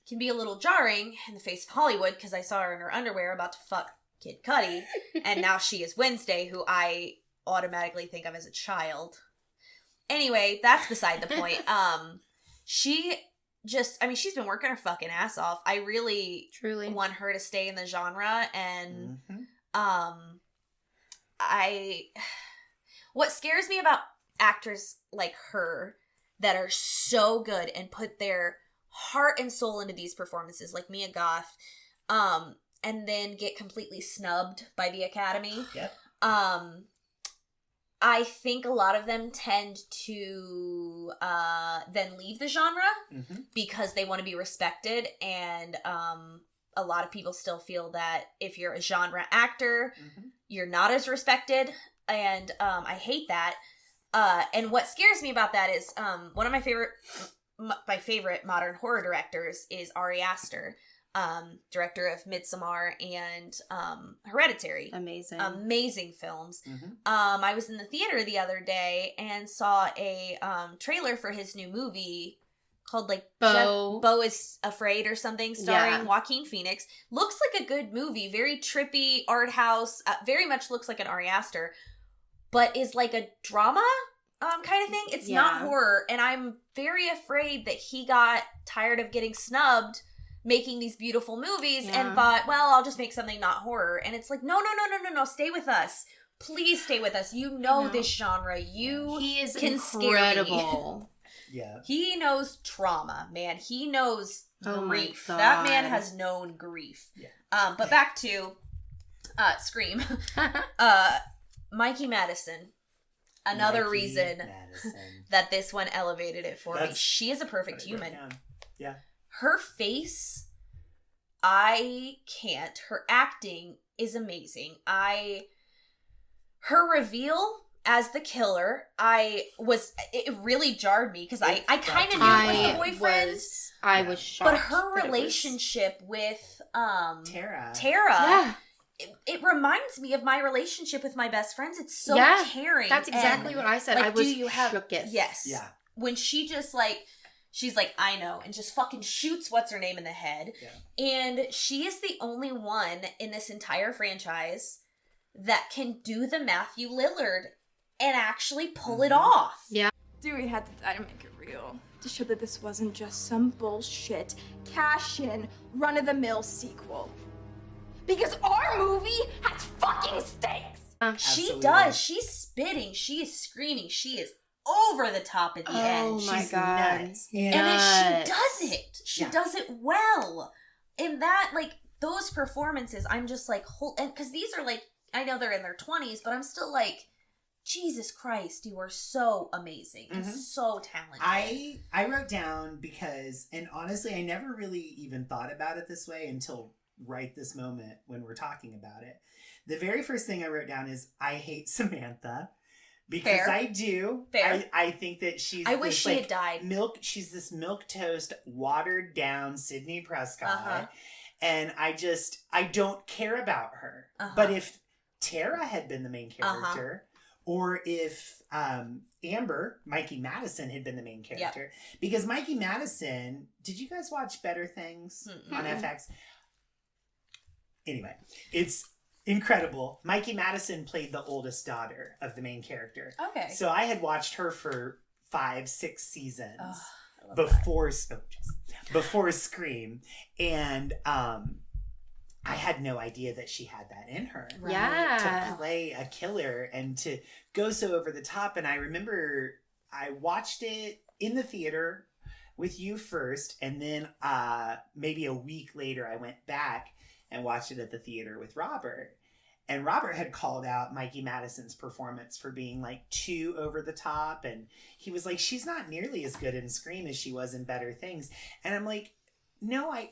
can be a little jarring in the face of Hollywood, because I saw her in her underwear about to fuck Kid Cudi, and now she is Wednesday, who I automatically think of as a child. Anyway, that's beside the point. She's been working her fucking ass off. I really want her to stay in the genre, and what scares me about actors like her that are so good and put their heart and soul into these performances, like Mia Goth, and then get completely snubbed by the Academy. Yep. I think a lot of them tend to then leave the genre because they want to be respected, and a lot of people still feel that if you're a genre actor, you're not as respected, and I hate that. And what scares me about that is one of my favorite modern horror directors is Ari Aster, director of Midsommar and Hereditary. Amazing films. I was in the theater the other day and saw a trailer for his new movie called like Beau is Afraid or something, starring Joaquin Phoenix. Looks like a good movie, very trippy, art house, very much looks like an Ari Aster, but is like a drama kind of thing. It's not horror, and I'm very afraid that he got tired of getting snubbed making these beautiful movies and thought, well, I'll just make something not horror. And it's like, no, stay with us. Please stay with us. You know this genre. He is incredible. Yeah. He knows trauma, man. He knows grief. My God. That man has known grief. Yeah. But back to Scream. Mikey Madison. Another reason that this one elevated it for me. She is a perfect human. Yeah. Her face, I can't. Her acting is amazing. Her reveal as the killer, it really jarred me because I kind of knew it was the boyfriend. I was shocked. But her relationship with Tara. Yeah. It reminds me of my relationship with my best friends. It's so caring. That's exactly what I said. Like, I was shooketh. Yes. Yeah. When she just she's like, I know, and just fucking shoots what's her name in the head. Yeah. And she is the only one in this entire franchise that can do the Matthew Lillard and actually pull it off. Yeah. Dewey had to die to make it real. To show that this wasn't just some bullshit, cash-in, run-of-the-mill sequel. Because our movie has fucking stakes! She does. She's spitting. She is screaming. She is over the top at the end. Oh my She's God. nuts. And then she does it. She does it well. And that, those performances, I'm just like, because these are I know they're in their 20s, but I'm still like, Jesus Christ, you are so amazing and so talented. I wrote down because, and honestly, I never really even thought about it this way until right this moment when we're talking about it. The very first thing I wrote down is I hate Samantha. Because Fair. I do. Fair. I think that she's I wish she had died. She's this milquetoast, watered down Sidney Prescott. And I don't care about her. But if Tara had been the main character, or if Amber, Mikey Madison, had been the main character. Because Mikey Madison, did you guys watch Better Things on FX? Anyway, it's incredible. Mikey Madison played the oldest daughter of the main character. Okay. So I had watched her for 5-6 seasons before Scream, and I had no idea that she had that in her. Right. Yeah. To play a killer and to go so over the top. And I remember I watched it in the theater with you first, and then maybe a week later I went back and watched it at the theater with Robert. And Robert had called out Mikey Madison's performance for being like too over the top. And he was like, she's not nearly as good in Scream as she was in Better Things. And I'm like, no, I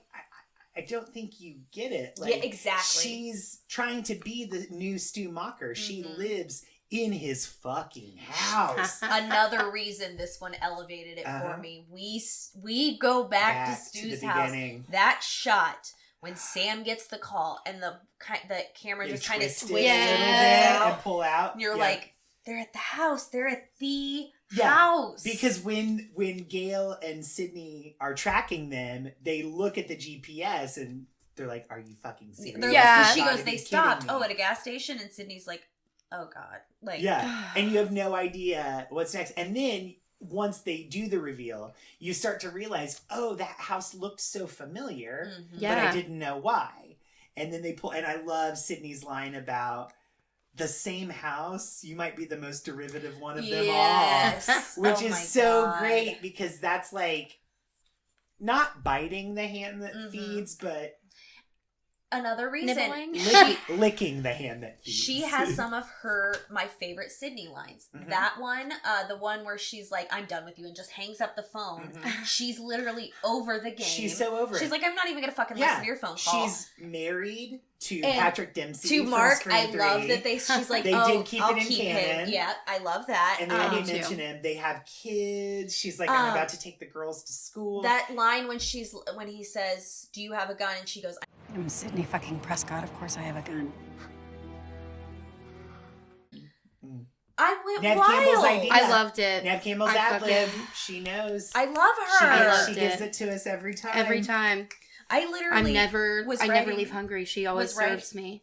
don't think you get it. Like, yeah, exactly. She's trying to be the new Stu Macher. She lives in his fucking house. Another reason this one elevated it for me. We go back to Stu's house. Beginning. That shot when Sam gets the call and the camera just kind of twists and pull out. And you're like, they're at the house. They're at the house. Because when Gail and Sydney are tracking them, they look at the GPS and they're like, "Are you fucking serious?" She goes, "They stopped. Oh, at a gas station." And Sydney's like, "Oh God!" Like, and you have no idea what's next. And then once they do the reveal, you start to realize, oh, that house looked so familiar, but I didn't know why. And then they pull, and I love Sydney's line about the same house. You might be the most derivative one of them all, which is so great because that's like not biting the hand that feeds, but another reason licking the hand that feeds. She has some of my favorite Sydney lines. That one, the one where she's like, "I'm done with you," and just hangs up the phone. She's literally over the game. She's so over it. She's like, "I'm not even gonna fucking listen to your phone call." She's married to Patrick Dempsey. To from Mark, Scream I 3. love that she's like, they did keep I'll it in keep canon. him. Yeah, I love that. And then they mention him. They have kids. She's like, I'm about to take the girls to school. That line when he says, "Do you have a gun?" and she goes, I'm Sydney fucking Prescott. Of course I have a gun. I went Nev wild. Campbell's idea. I loved it. Nev Campbell's ad lib. She knows. I love her. She gives it to us every time. Every time. I never leave hungry. She always serves me.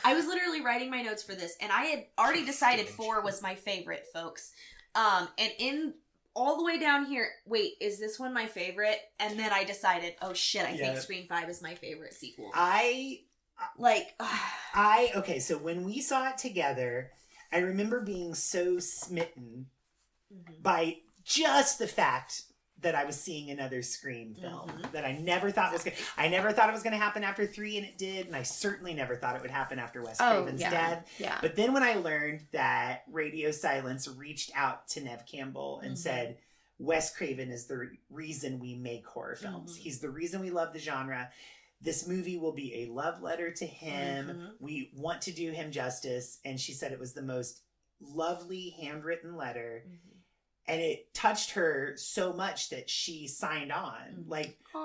I was literally writing my notes for this, and I had already decided 4 was my favorite, folks. And in all the way down here, wait, is this one my favorite? And then I decided, oh shit, I think Scream 5 is my favorite sequel. Okay, so when we saw it together, I remember being so smitten by just the fact that I was seeing another Scream film that I never thought was I never thought it was going to happen after 3, and it did, and I certainly never thought it would happen after Wes Craven's death. Yeah. But then when I learned that Radio Silence reached out to Nev Campbell and said, Wes Craven is the reason we make horror films. He's the reason we love the genre. This movie will be a love letter to him. We want to do him justice. And she said it was the most lovely handwritten letter. And it touched her so much that she signed on,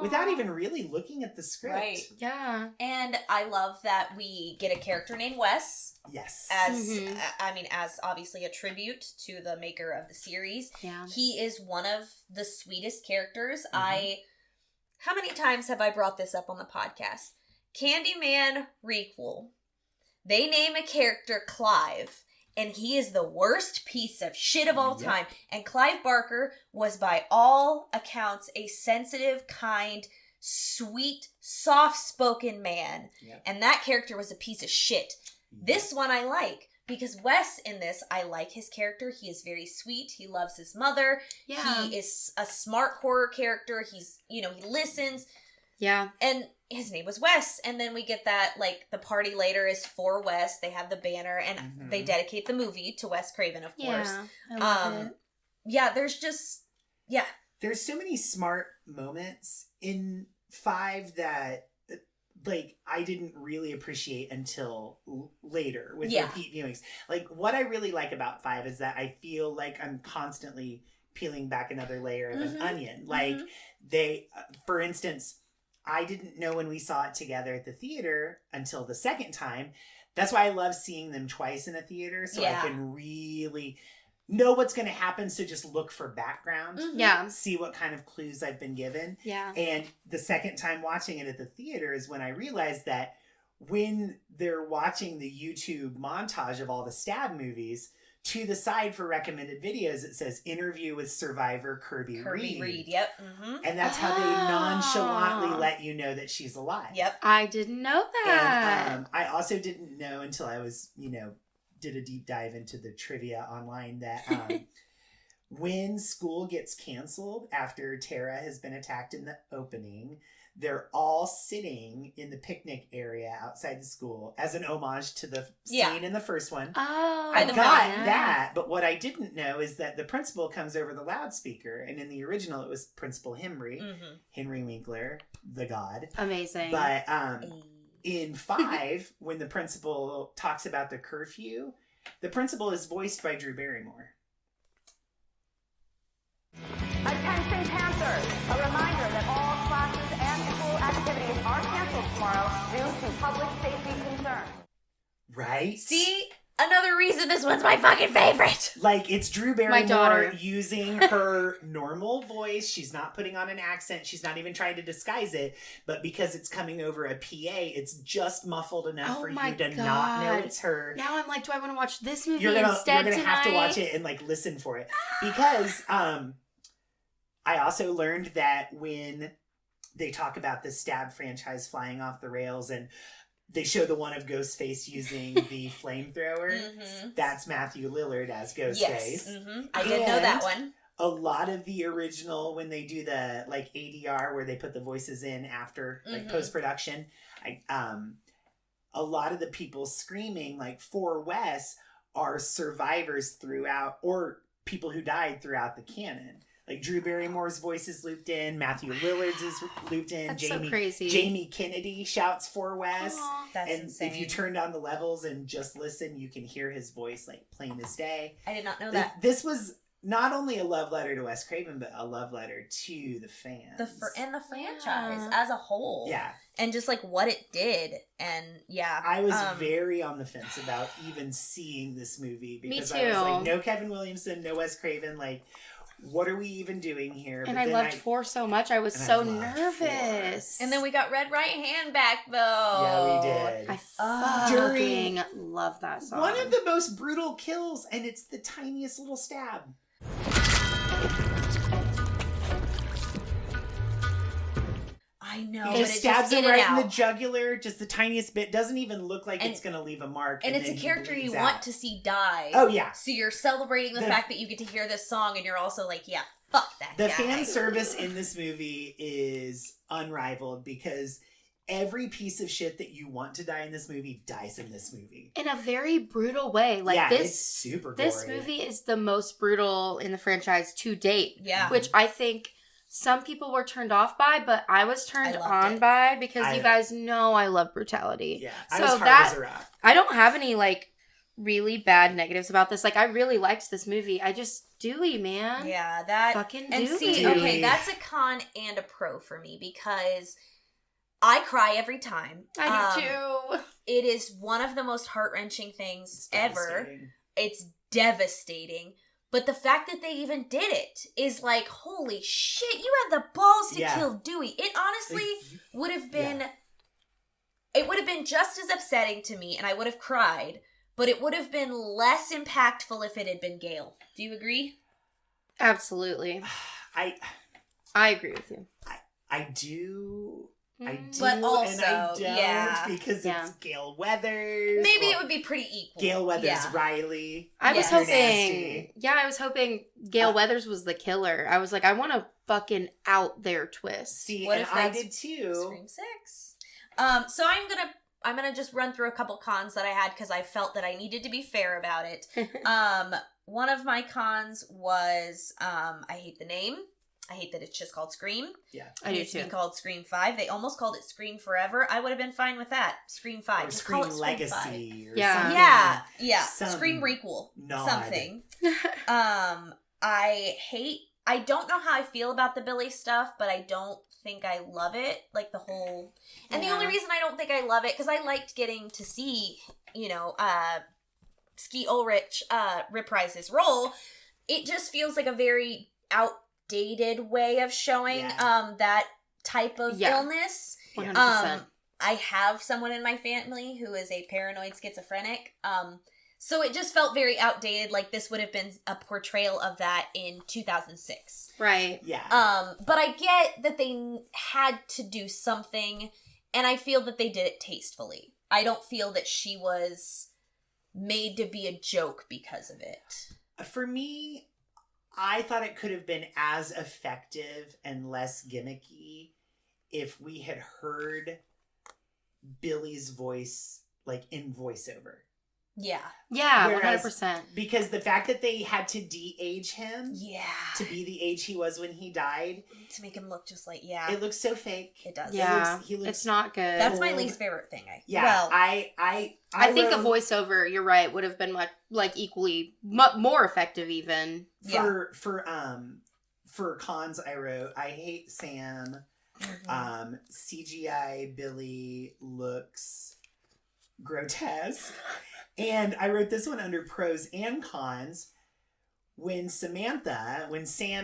without even really looking at the script. Right. Yeah. And I love that we get a character named Wes. Yes. As obviously a tribute to the maker of the series. Yeah. He is one of the sweetest characters. How many times have I brought this up on the podcast? Candyman requel. They name a character Clive. And he is the worst piece of shit of all time. And Clive Barker was, by all accounts, a sensitive, kind, sweet, soft-spoken man. And that character was a piece of shit. This one I like. Because Wes, in this, I like his character. He is very sweet. He loves his mother. Yeah. He is a smart horror character. He's, he listens. Yeah. And his name was Wes. And then we get that, the party later is for Wes. They have the banner, and they dedicate the movie to Wes Craven, of course. I love it. Yeah, there's just, There's so many smart moments in 5 that, I didn't really appreciate until later with repeat viewings. What I really like about 5 is that I feel like I'm constantly peeling back another layer of an onion. They, for instance, I didn't know when we saw it together at the theater until the second time. That's why I love seeing them twice in a theater, so I can really know what's going to happen, so just look for background. See what kind of clues I've been given. And the second time watching it at the theater is when I realized that when they're watching the YouTube montage of all the stab movies, to the side for recommended videos, it says interview with survivor Kirby Reed. Yep. Mm-hmm. And that's how they nonchalantly let you know that she's alive. Yep. I didn't know that. And I also didn't know until I was, did a deep dive into the trivia online that when school gets canceled after Tara has been attacked in the opening, they're all sitting in the picnic area outside the school as an homage to the scene in the first one. Oh, I got that, but what I didn't know is that the principal comes over the loudspeaker, and in the original it was Principal Henry, Henry Winkler, the god. Amazing. But in 5, when the principal talks about the curfew, the principal is voiced by Drew Barrymore. Attention Panthers! A reminder that all classes and school activities are canceled tomorrow due to public safety concerns. Right? See? Another reason this one's my fucking favorite. Like, it's Drew My Barrymore daughter. using her normal voice. She's not putting on an accent. She's not even trying to disguise it. But because it's coming over a PA, it's just muffled enough for you to not know it's her. Now I'm like, do I want to watch this movie You're gonna tonight? have to watch it and, listen for it. Because I also learned that when they talk about the Stab franchise flying off the rails and they show the one of Ghostface using the flamethrower. That's Matthew Lillard as Ghostface. Yes. I did know that one. A lot of the original, when they do the ADR where they put the voices in after post-production, a lot of the people screaming for Wes are survivors throughout, or people who died throughout the canon. Like Drew Barrymore's voice is looped in, Matthew Lillard's is looped in. That's so crazy. Jamie Kennedy shouts for Wes. Aww, that's and insane. If you turn down the levels and just listen, you can hear his voice plain as day. I did not know that. This was not only a love letter to Wes Craven, but a love letter to the fans. And the franchise as a whole. Yeah. And just what it did. And yeah. I was very on the fence about even seeing this movie because Me too. I was like, no Kevin Williamson, no Wes Craven, what are we even doing here? And I loved 4 so much. I was so nervous. 4. And then we got Red Right Hand back, though. Yeah, we did. I fucking love that song. One of the most brutal kills, and it's the tiniest little stab. I know. He just stabs him right in the jugular, just the tiniest bit. Doesn't even look like it's going to leave a mark. And it's a character you want to see die. Oh, yeah. So you're celebrating the fact that you get to hear this song, and you're also like, yeah, fuck that guy. The guy. fan service in this movie is unrivaled because every piece of shit that you want to die in this movie dies in this movie. In a very brutal way. It's super gory. This movie is the most brutal in the franchise to date. Yeah. Which I think some people were turned off by, but I was turned on by because you guys know I love brutality. Yeah, I was hard as a rock. I don't have any really bad negatives about this. I really liked this movie. I just Dewey, man. Yeah, that fucking and Dewey. See, okay, that's a con and a pro for me because I cry every time. I do too. It is one of the most heart-wrenching things ever. It's devastating. But the fact that they even did it is holy shit, you had the balls to kill Dewey. It honestly would have been, it would have been just as upsetting to me and I would have cried, but it would have been less impactful if it had been Gale. Do you agree? Absolutely. I agree with you. I do. But also, and I don't because it's Gale Weathers. Maybe it would be pretty equal. Gale Weathers, Riley. I was hoping. Yeah, I was hoping Gale Weathers was the killer. I was like, I want a fucking out there twist. See, what and if I did too. Scream 6. So I'm gonna just run through a couple cons that I had because I felt that I needed to be fair about it. One of my cons was I hate the name. I hate that it's just called Scream. Yeah. It needs to be called Scream 5. They almost called it Scream Forever. I would have been fine with that. Scream 5. Or Just Scream call it Scream Legacy 5. or something. Yeah. Some Scream Requel. nod. Something. I don't know how I feel about the Billy stuff, but I don't think I love it. The whole... And the only reason I don't think I love it, because I liked getting to see, Ski Ulrich reprise his role. It just feels like a very outdated way of showing that type of illness. 100%. I have someone in my family who is a paranoid schizophrenic. So it just felt very outdated. Like this would have been a portrayal of that in 2006. Right. Yeah. But I get that they had to do something, and I feel that they did it tastefully. I don't feel that she was made to be a joke because of it. For me, I thought it could have been as effective and less gimmicky if we had heard Billy's voice, like, in voiceover. Yeah. Yeah, Whereas, 100%. Because the fact that they had to de-age him Yeah. to be the age he was when he died. To make him look just like, yeah. It looks so fake. It does. Yeah. He looks It's not good. That's my least favorite thing. I think a wrote- voiceover, you're right, would have been much, like, equally more effective even. For cons I wrote, I hate Sam. CGI Billy looks grotesque. And I wrote this one under pros and cons. When Sam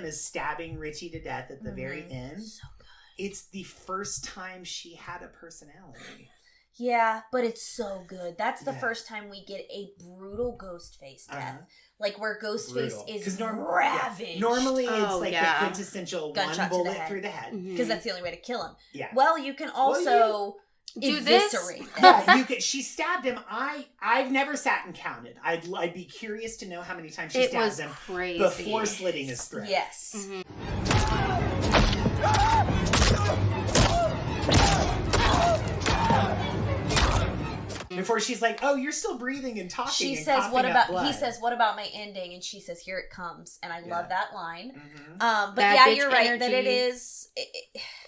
is stabbing Richie to death at the very end, So good. it's the first time she had a personality. Yeah, but it's so good. That's the Yeah. first time we get a brutal Ghostface death. Like where Ghostface Brutal. is 'Cause ravaged. Normally it's Oh, like yeah. the quintessential Gunshot to one the bullet head. through the head. Because that's the only way to kill him. Yeah. Well, you can also do this. eviscerate them. Yeah, you could. She stabbed him. I've never sat and counted. I'd be curious to know how many times she It stabbed was him crazy. before slitting his throat. Yes. Before she's like, "Oh, you're still breathing and talking." She and says, coughing "What up about?" blood." He says, "What about my ending?" And she says, "Here it comes." And I love that line. Mhm. But Bad yeah, bitch you're right that it energy. is.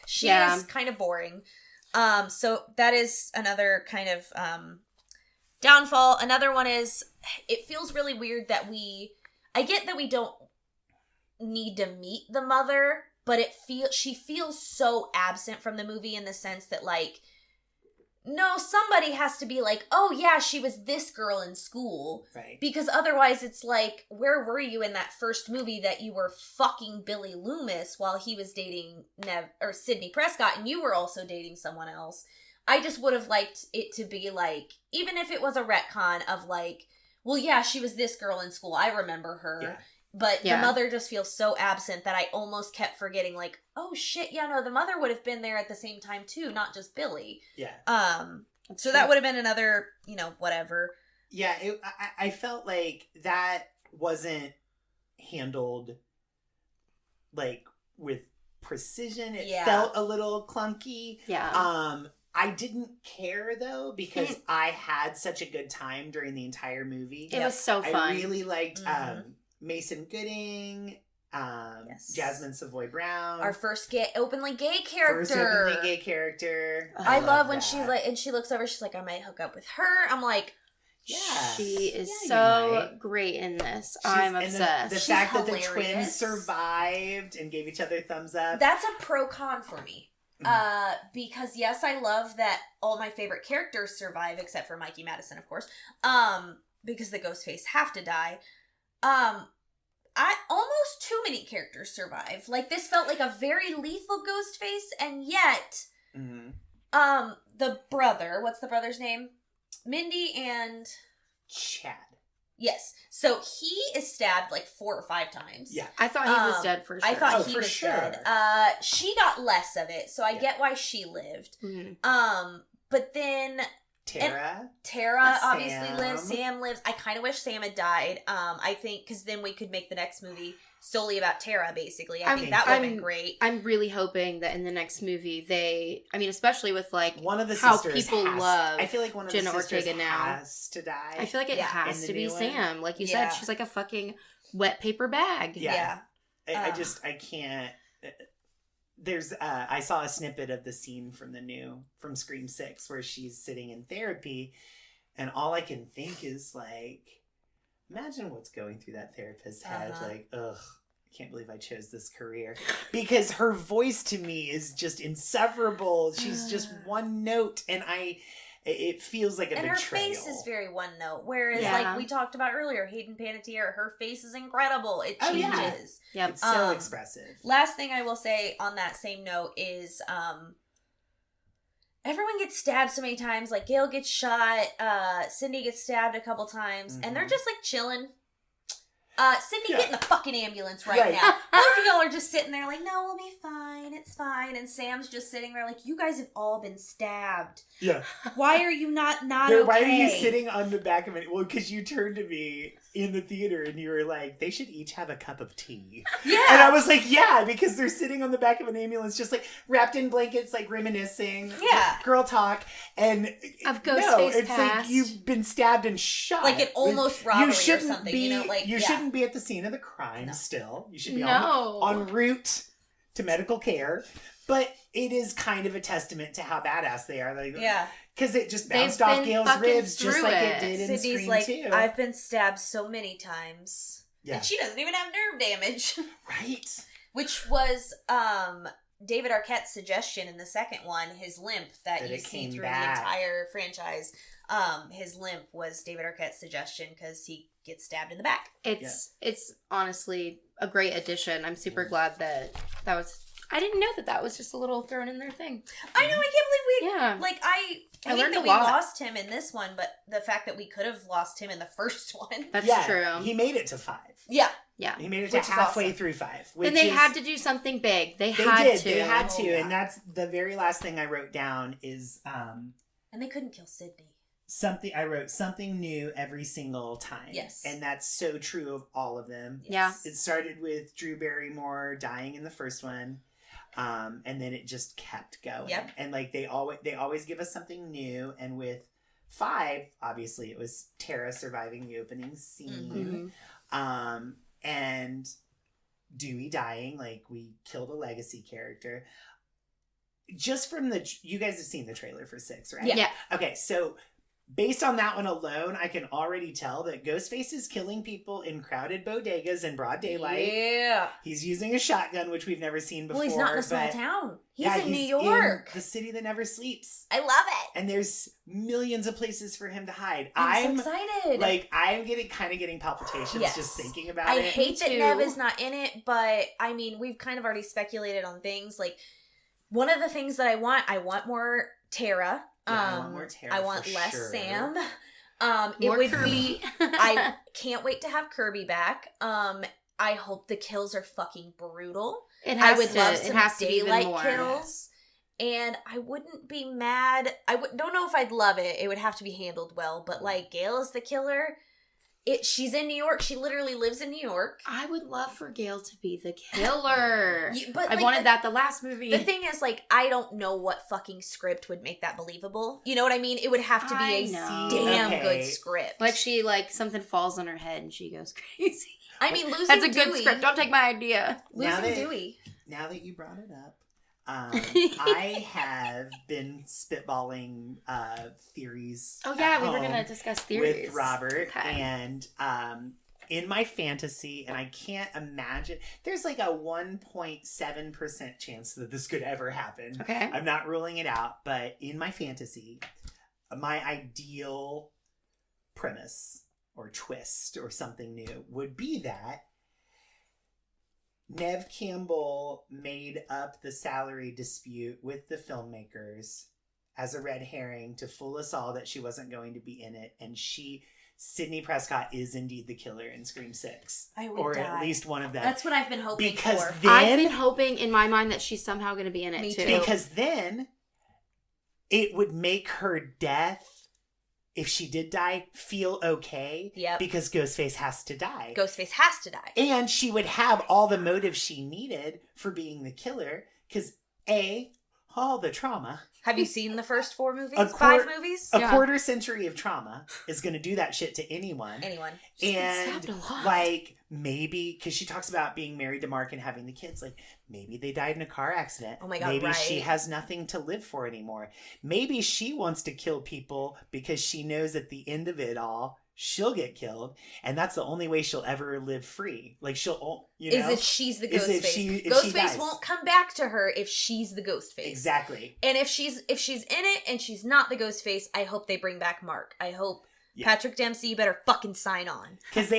She Yeah. is kind of boring. So that is another kind of downfall. Another one is it feels really weird that I get that we don't need to meet the mother, but she feels so absent from the movie in the sense that like. No, somebody has to be like, oh yeah, she was this girl in school. Right. Because otherwise it's like, where were you in that first movie that you were fucking Billy Loomis while he was dating Sidney Prescott and you were also dating someone else? I just would have liked it to be like, even if it was a retcon of like, well yeah, she was this girl in school, I remember her. Yeah. But Yeah. the mother just feels so absent that I almost kept forgetting like, oh shit, yeah, no, the mother would have been there at the same time too, not just Billy. Yeah. So that would have been another, whatever. Yeah. I felt like that wasn't handled like with precision. It Yeah. felt a little clunky. Yeah. I didn't care though because I had such a good time during the entire movie. It was so fun. I really liked Mhm. Mason Gooding, Yes. Jasmine Savoy Brown, Our first openly gay character. first openly gay character. I love when that. she's like, and she looks over, she's like, I might hook up with her. I'm like, Yeah. She is Yeah, you so might. great in this. She's- I'm and obsessed. The She's fact that the hilarious. twins survived and gave each other thumbs up. that's a pro con for me. Because yes, I love that all my favorite characters survive except for Mikey Madison, of course. Because the Ghostface have to die. I almost too many characters survive. Like this felt like a very lethal Ghostface, and yet, the brother. What's the brother's name? Mindy and Chad. Yes. So he is stabbed like 4 or 5 times. Yeah. I thought he was dead for sure. I thought Oh, he for was sure. dead. She got less of it, so I Yeah. get why she lived. Mhm. But then Tara obviously Sam. lives. Sam lives. I kind of wish Sam had died. I think because then we could make the next movie solely about Tara. Basically, I think that would have been great. I'm really hoping that in the next movie especially with like one of the how sisters people has, love I feel like one of Jenna the sisters Ortega now has to die. I feel like it Yeah. has In to the be new one. Sam. Like you Yeah. said, she's like a fucking wet paper bag. Yeah. I Ugh. just, I can't. There's, I saw a snippet of the scene from Scream 6 where she's sitting in therapy, and all I can think is like, imagine what's going through that therapist's head. Like, ugh, I can't believe I chose this career. Because her voice to me is just insufferable. She's just one note, and it feels like a And betrayal. her face is very one note. Whereas, Yeah. like we talked about earlier, Hayden Panettiere, her face is incredible. It Oh, yeah. changes. Yep. It's so expressive. Last thing I will say on that same note is, everyone gets stabbed so many times. Like, Gail gets shot, Cindy gets stabbed a couple times, and they're just, like, chilling. Cindy, get in the fucking ambulance right now. Both of y'all are just sitting there like, no, we'll be fine. It's fine. And Sam's just sitting there like, you guys have all been stabbed. Yeah. Why are you not okay? Why are you sitting on the back of it? Well, because you turned to me in the theater and you were like, they should each have a cup of tea. Yeah. And I was like, yeah, because they're sitting on the back of an ambulance just like wrapped in blankets, like reminiscing. Yeah. Girl talk. And of Ghostface it's past. like you've been stabbed and shot. Like an almost robbery or shouldn't something. Be, you know, like you shouldn't be at the scene of the crime still. You should be No. en route to medical care. But it is kind of a testament to how badass they are. Like, yeah. Because it just They've bounced off been Gail's fucking ribs just through like it. it did in Cindy's Scream like, 2. I've been stabbed so many times. Yeah. And she doesn't even have nerve damage. Right. Which was David Arquette's suggestion in the second one, his limp that you it see came through back. the entire franchise. His limp was David Arquette's suggestion because he gets stabbed in the back. It's honestly a great addition. I'm super glad that was. I didn't know that was just a little thrown in there thing. I know, I can't believe we... Yeah. Like, I hate learned that a we lot. lost him in this one, but the fact that we could have lost him in the first one. That's true. He made it to 5. Yeah. Yeah. He made it to Which is halfway awesome. through 5. And they had to do something big. They had to. They had to. And that's the very last thing I wrote down is... and they couldn't kill Sydney. I wrote something new every single time. Yes. And that's so true of all of them. Yeah. It started with Drew Barrymore dying in the first one. And then it just kept going. Yep. And like they always give us something new. And with 5, obviously it was Tara surviving the opening scene. Mm-hmm. And Dewey dying, like we killed a legacy character. Just from you guys have seen the trailer for 6, right? Yeah. Okay, so based on that one alone, I can already tell that Ghostface is killing people in crowded bodegas in broad daylight. Yeah. He's using a shotgun, which we've never seen before. Well, he's not in a small but- town. He's Yeah, in New he's York. in the city that never sleeps. I love it. And there's millions of places for him to hide. I'm so excited. Like, I'm getting palpitations Yes. just thinking about I it. hate that too. Nev is not in it, but I mean, we've kind of already speculated on things. Like, one of the things that I want more Tara. Yeah, I want more Tara I want for less sure. Sam. More it would Kirby. be. I can't wait to have Kirby back. I hope the kills are fucking brutal. It I has would to. love It some has to be even daylight more. kills. And I wouldn't be mad. Don't know if I'd love it. It would have to be handled well. But like Gail is the killer. She's in New York. She literally lives in New York. I would love for Gail to be the killer. But I like, wanted that the last movie. The thing is, like, I don't know what fucking script would make that believable. You know what I mean? It would have to be I a know. damn Okay. good script. Like something falls on her head and she goes crazy. I mean, losing That's a good Dewey. script. Don't take my idea. Losing Dewey. Now that you brought it up, I have been spitballing theories. Oh yeah, at we were home gonna discuss theories with Robert, Okay. and in my fantasy, and I can't imagine. There's like a 1.7% chance that this could ever happen. Okay. I'm not ruling it out, but in my fantasy, my ideal premise or twist or something new would be that Neve Campbell made up the salary dispute with the filmmakers as a red herring to fool us all that she wasn't going to be in it, and Sidney Prescott is indeed the killer in Scream 6. I would or die. at least one of them. That's what I've been hoping Because for. then, I've been hoping in my mind that she's somehow going to be in it Me too. too. because then it would make her death, if she did die, feel okay. Yep. Because Ghostface has to die. Ghostface has to die. And she would have all the motive she needed for being the killer. Because all the trauma. Have you seen the first 4 movies? A 5 movies? A quarter century of trauma is going to do that shit to anyone. She's been And stabbed a lot. like maybe because she talks about being married to Mark and having the kids, like maybe they died in a car accident. Oh my God, maybe right. she has nothing to live for anymore. Maybe she wants to kill people because she knows at the end of it all she'll get killed, and that's the only way she'll ever live free. Like she'll, Is if she's the Is if Ghostface. she Ghostface dies. won't come back to her if she's the Ghostface. Exactly. And if she's in it and she's not the Ghostface, I hope they bring back Mark. I hope Patrick Dempsey, you better fucking sign on. Because they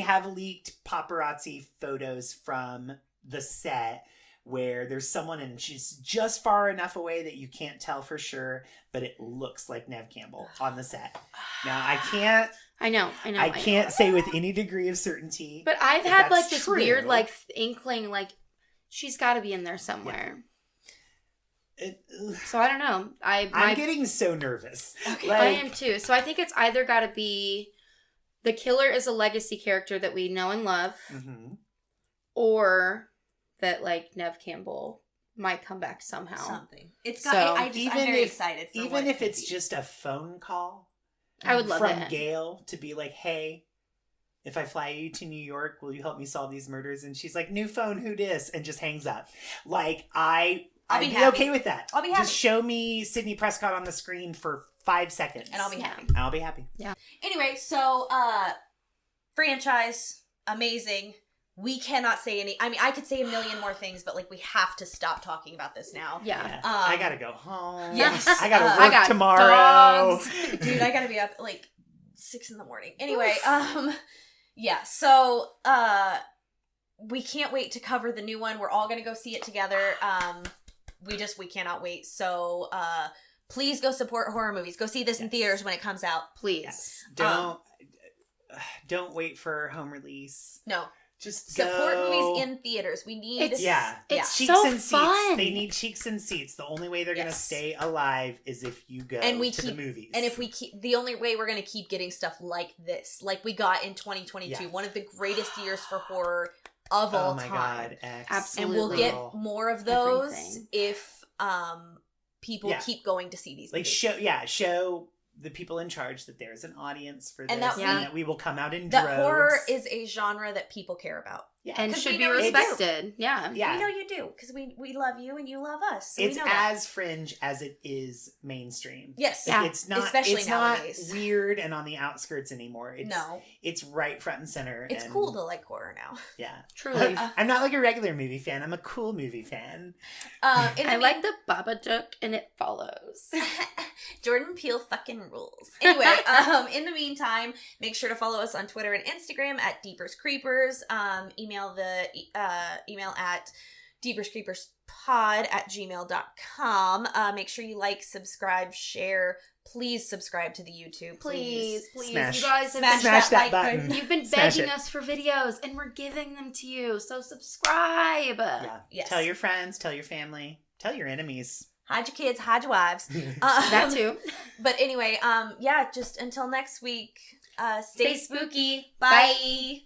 have leaked paparazzi photos from the set where there's someone and she's just far enough away that you can't tell for sure, but it looks like Nev Campbell on the set. Now, I can't say with any degree of certainty. But I've had like this true. weird like inkling, like she's got to be in there somewhere. So I don't know. I'm getting so nervous. Okay. I am too. So I think it's either got to be the killer is a legacy character that we know and love, or that like Nev Campbell might come back somehow. Something. It's got. I'm very excited. For even if it's just a phone call, I would love from it. Gail to be like, "Hey, if I fly you to New York, will you help me solve these murders?" And she's like, "New phone, who dis?" and just hangs up. Like I'd be okay with that. I'll be happy. Just show me Sidney Prescott on the screen for 5 seconds. And I'll be happy. I'll be happy. Yeah. Anyway, so franchise, amazing. We cannot say any. I mean, I could say a million more things, but like we have to stop talking about this now. Yeah. I gotta go home. Yes. I gotta work tomorrow. Dude, I gotta be up at like 6 a.m. Anyway, yeah. So we can't wait to cover the new one. We're all gonna go see it together. We cannot wait. So please go support horror movies. Go see this in theaters when it comes out. Please. Yes. Don't wait for home release. No. Just support go. movies in theaters. We need it's cheeks so and fun. Seats. They need cheeks and seats. The only way they're gonna stay alive is if you go to the movies. And if we keep, the only way we're gonna keep getting stuff like this, like we got in 2022, one of the greatest years for horror of all time. Oh my God, absolutely. And we'll get more of those if people keep going to see these movies. Show the people in charge that there's an audience for this, and that we will come out in that droves. Horror is a genre that people care about. Yeah. And should be respected. Yeah. We know you do, because we love you and you love us. So it's as fringe as it is mainstream. Yes. Like, it's not, especially it's nowadays. Not weird and on the outskirts anymore. It's right front and center. It's cool to like horror now. Yeah. Truly. I'm not like a regular movie fan. I'm a cool movie fan. I like the Babadook and It Follows. Jordan Peele fucking rules. Anyway, in the meantime, make sure to follow us on Twitter and Instagram at Deepers Creepers. Email the email at deeperscreeperspod@gmail.com. Make sure you like, subscribe, share. Please subscribe to the YouTube. Please. Smash. You guys smash that button. You've been begging us for videos, and we're giving them to you. So subscribe. Yeah. Yes. Tell your friends. Tell your family. Tell your enemies. Hide your kids. Hide your wives. That too. But anyway, just until next week. Stay spooky. Bye.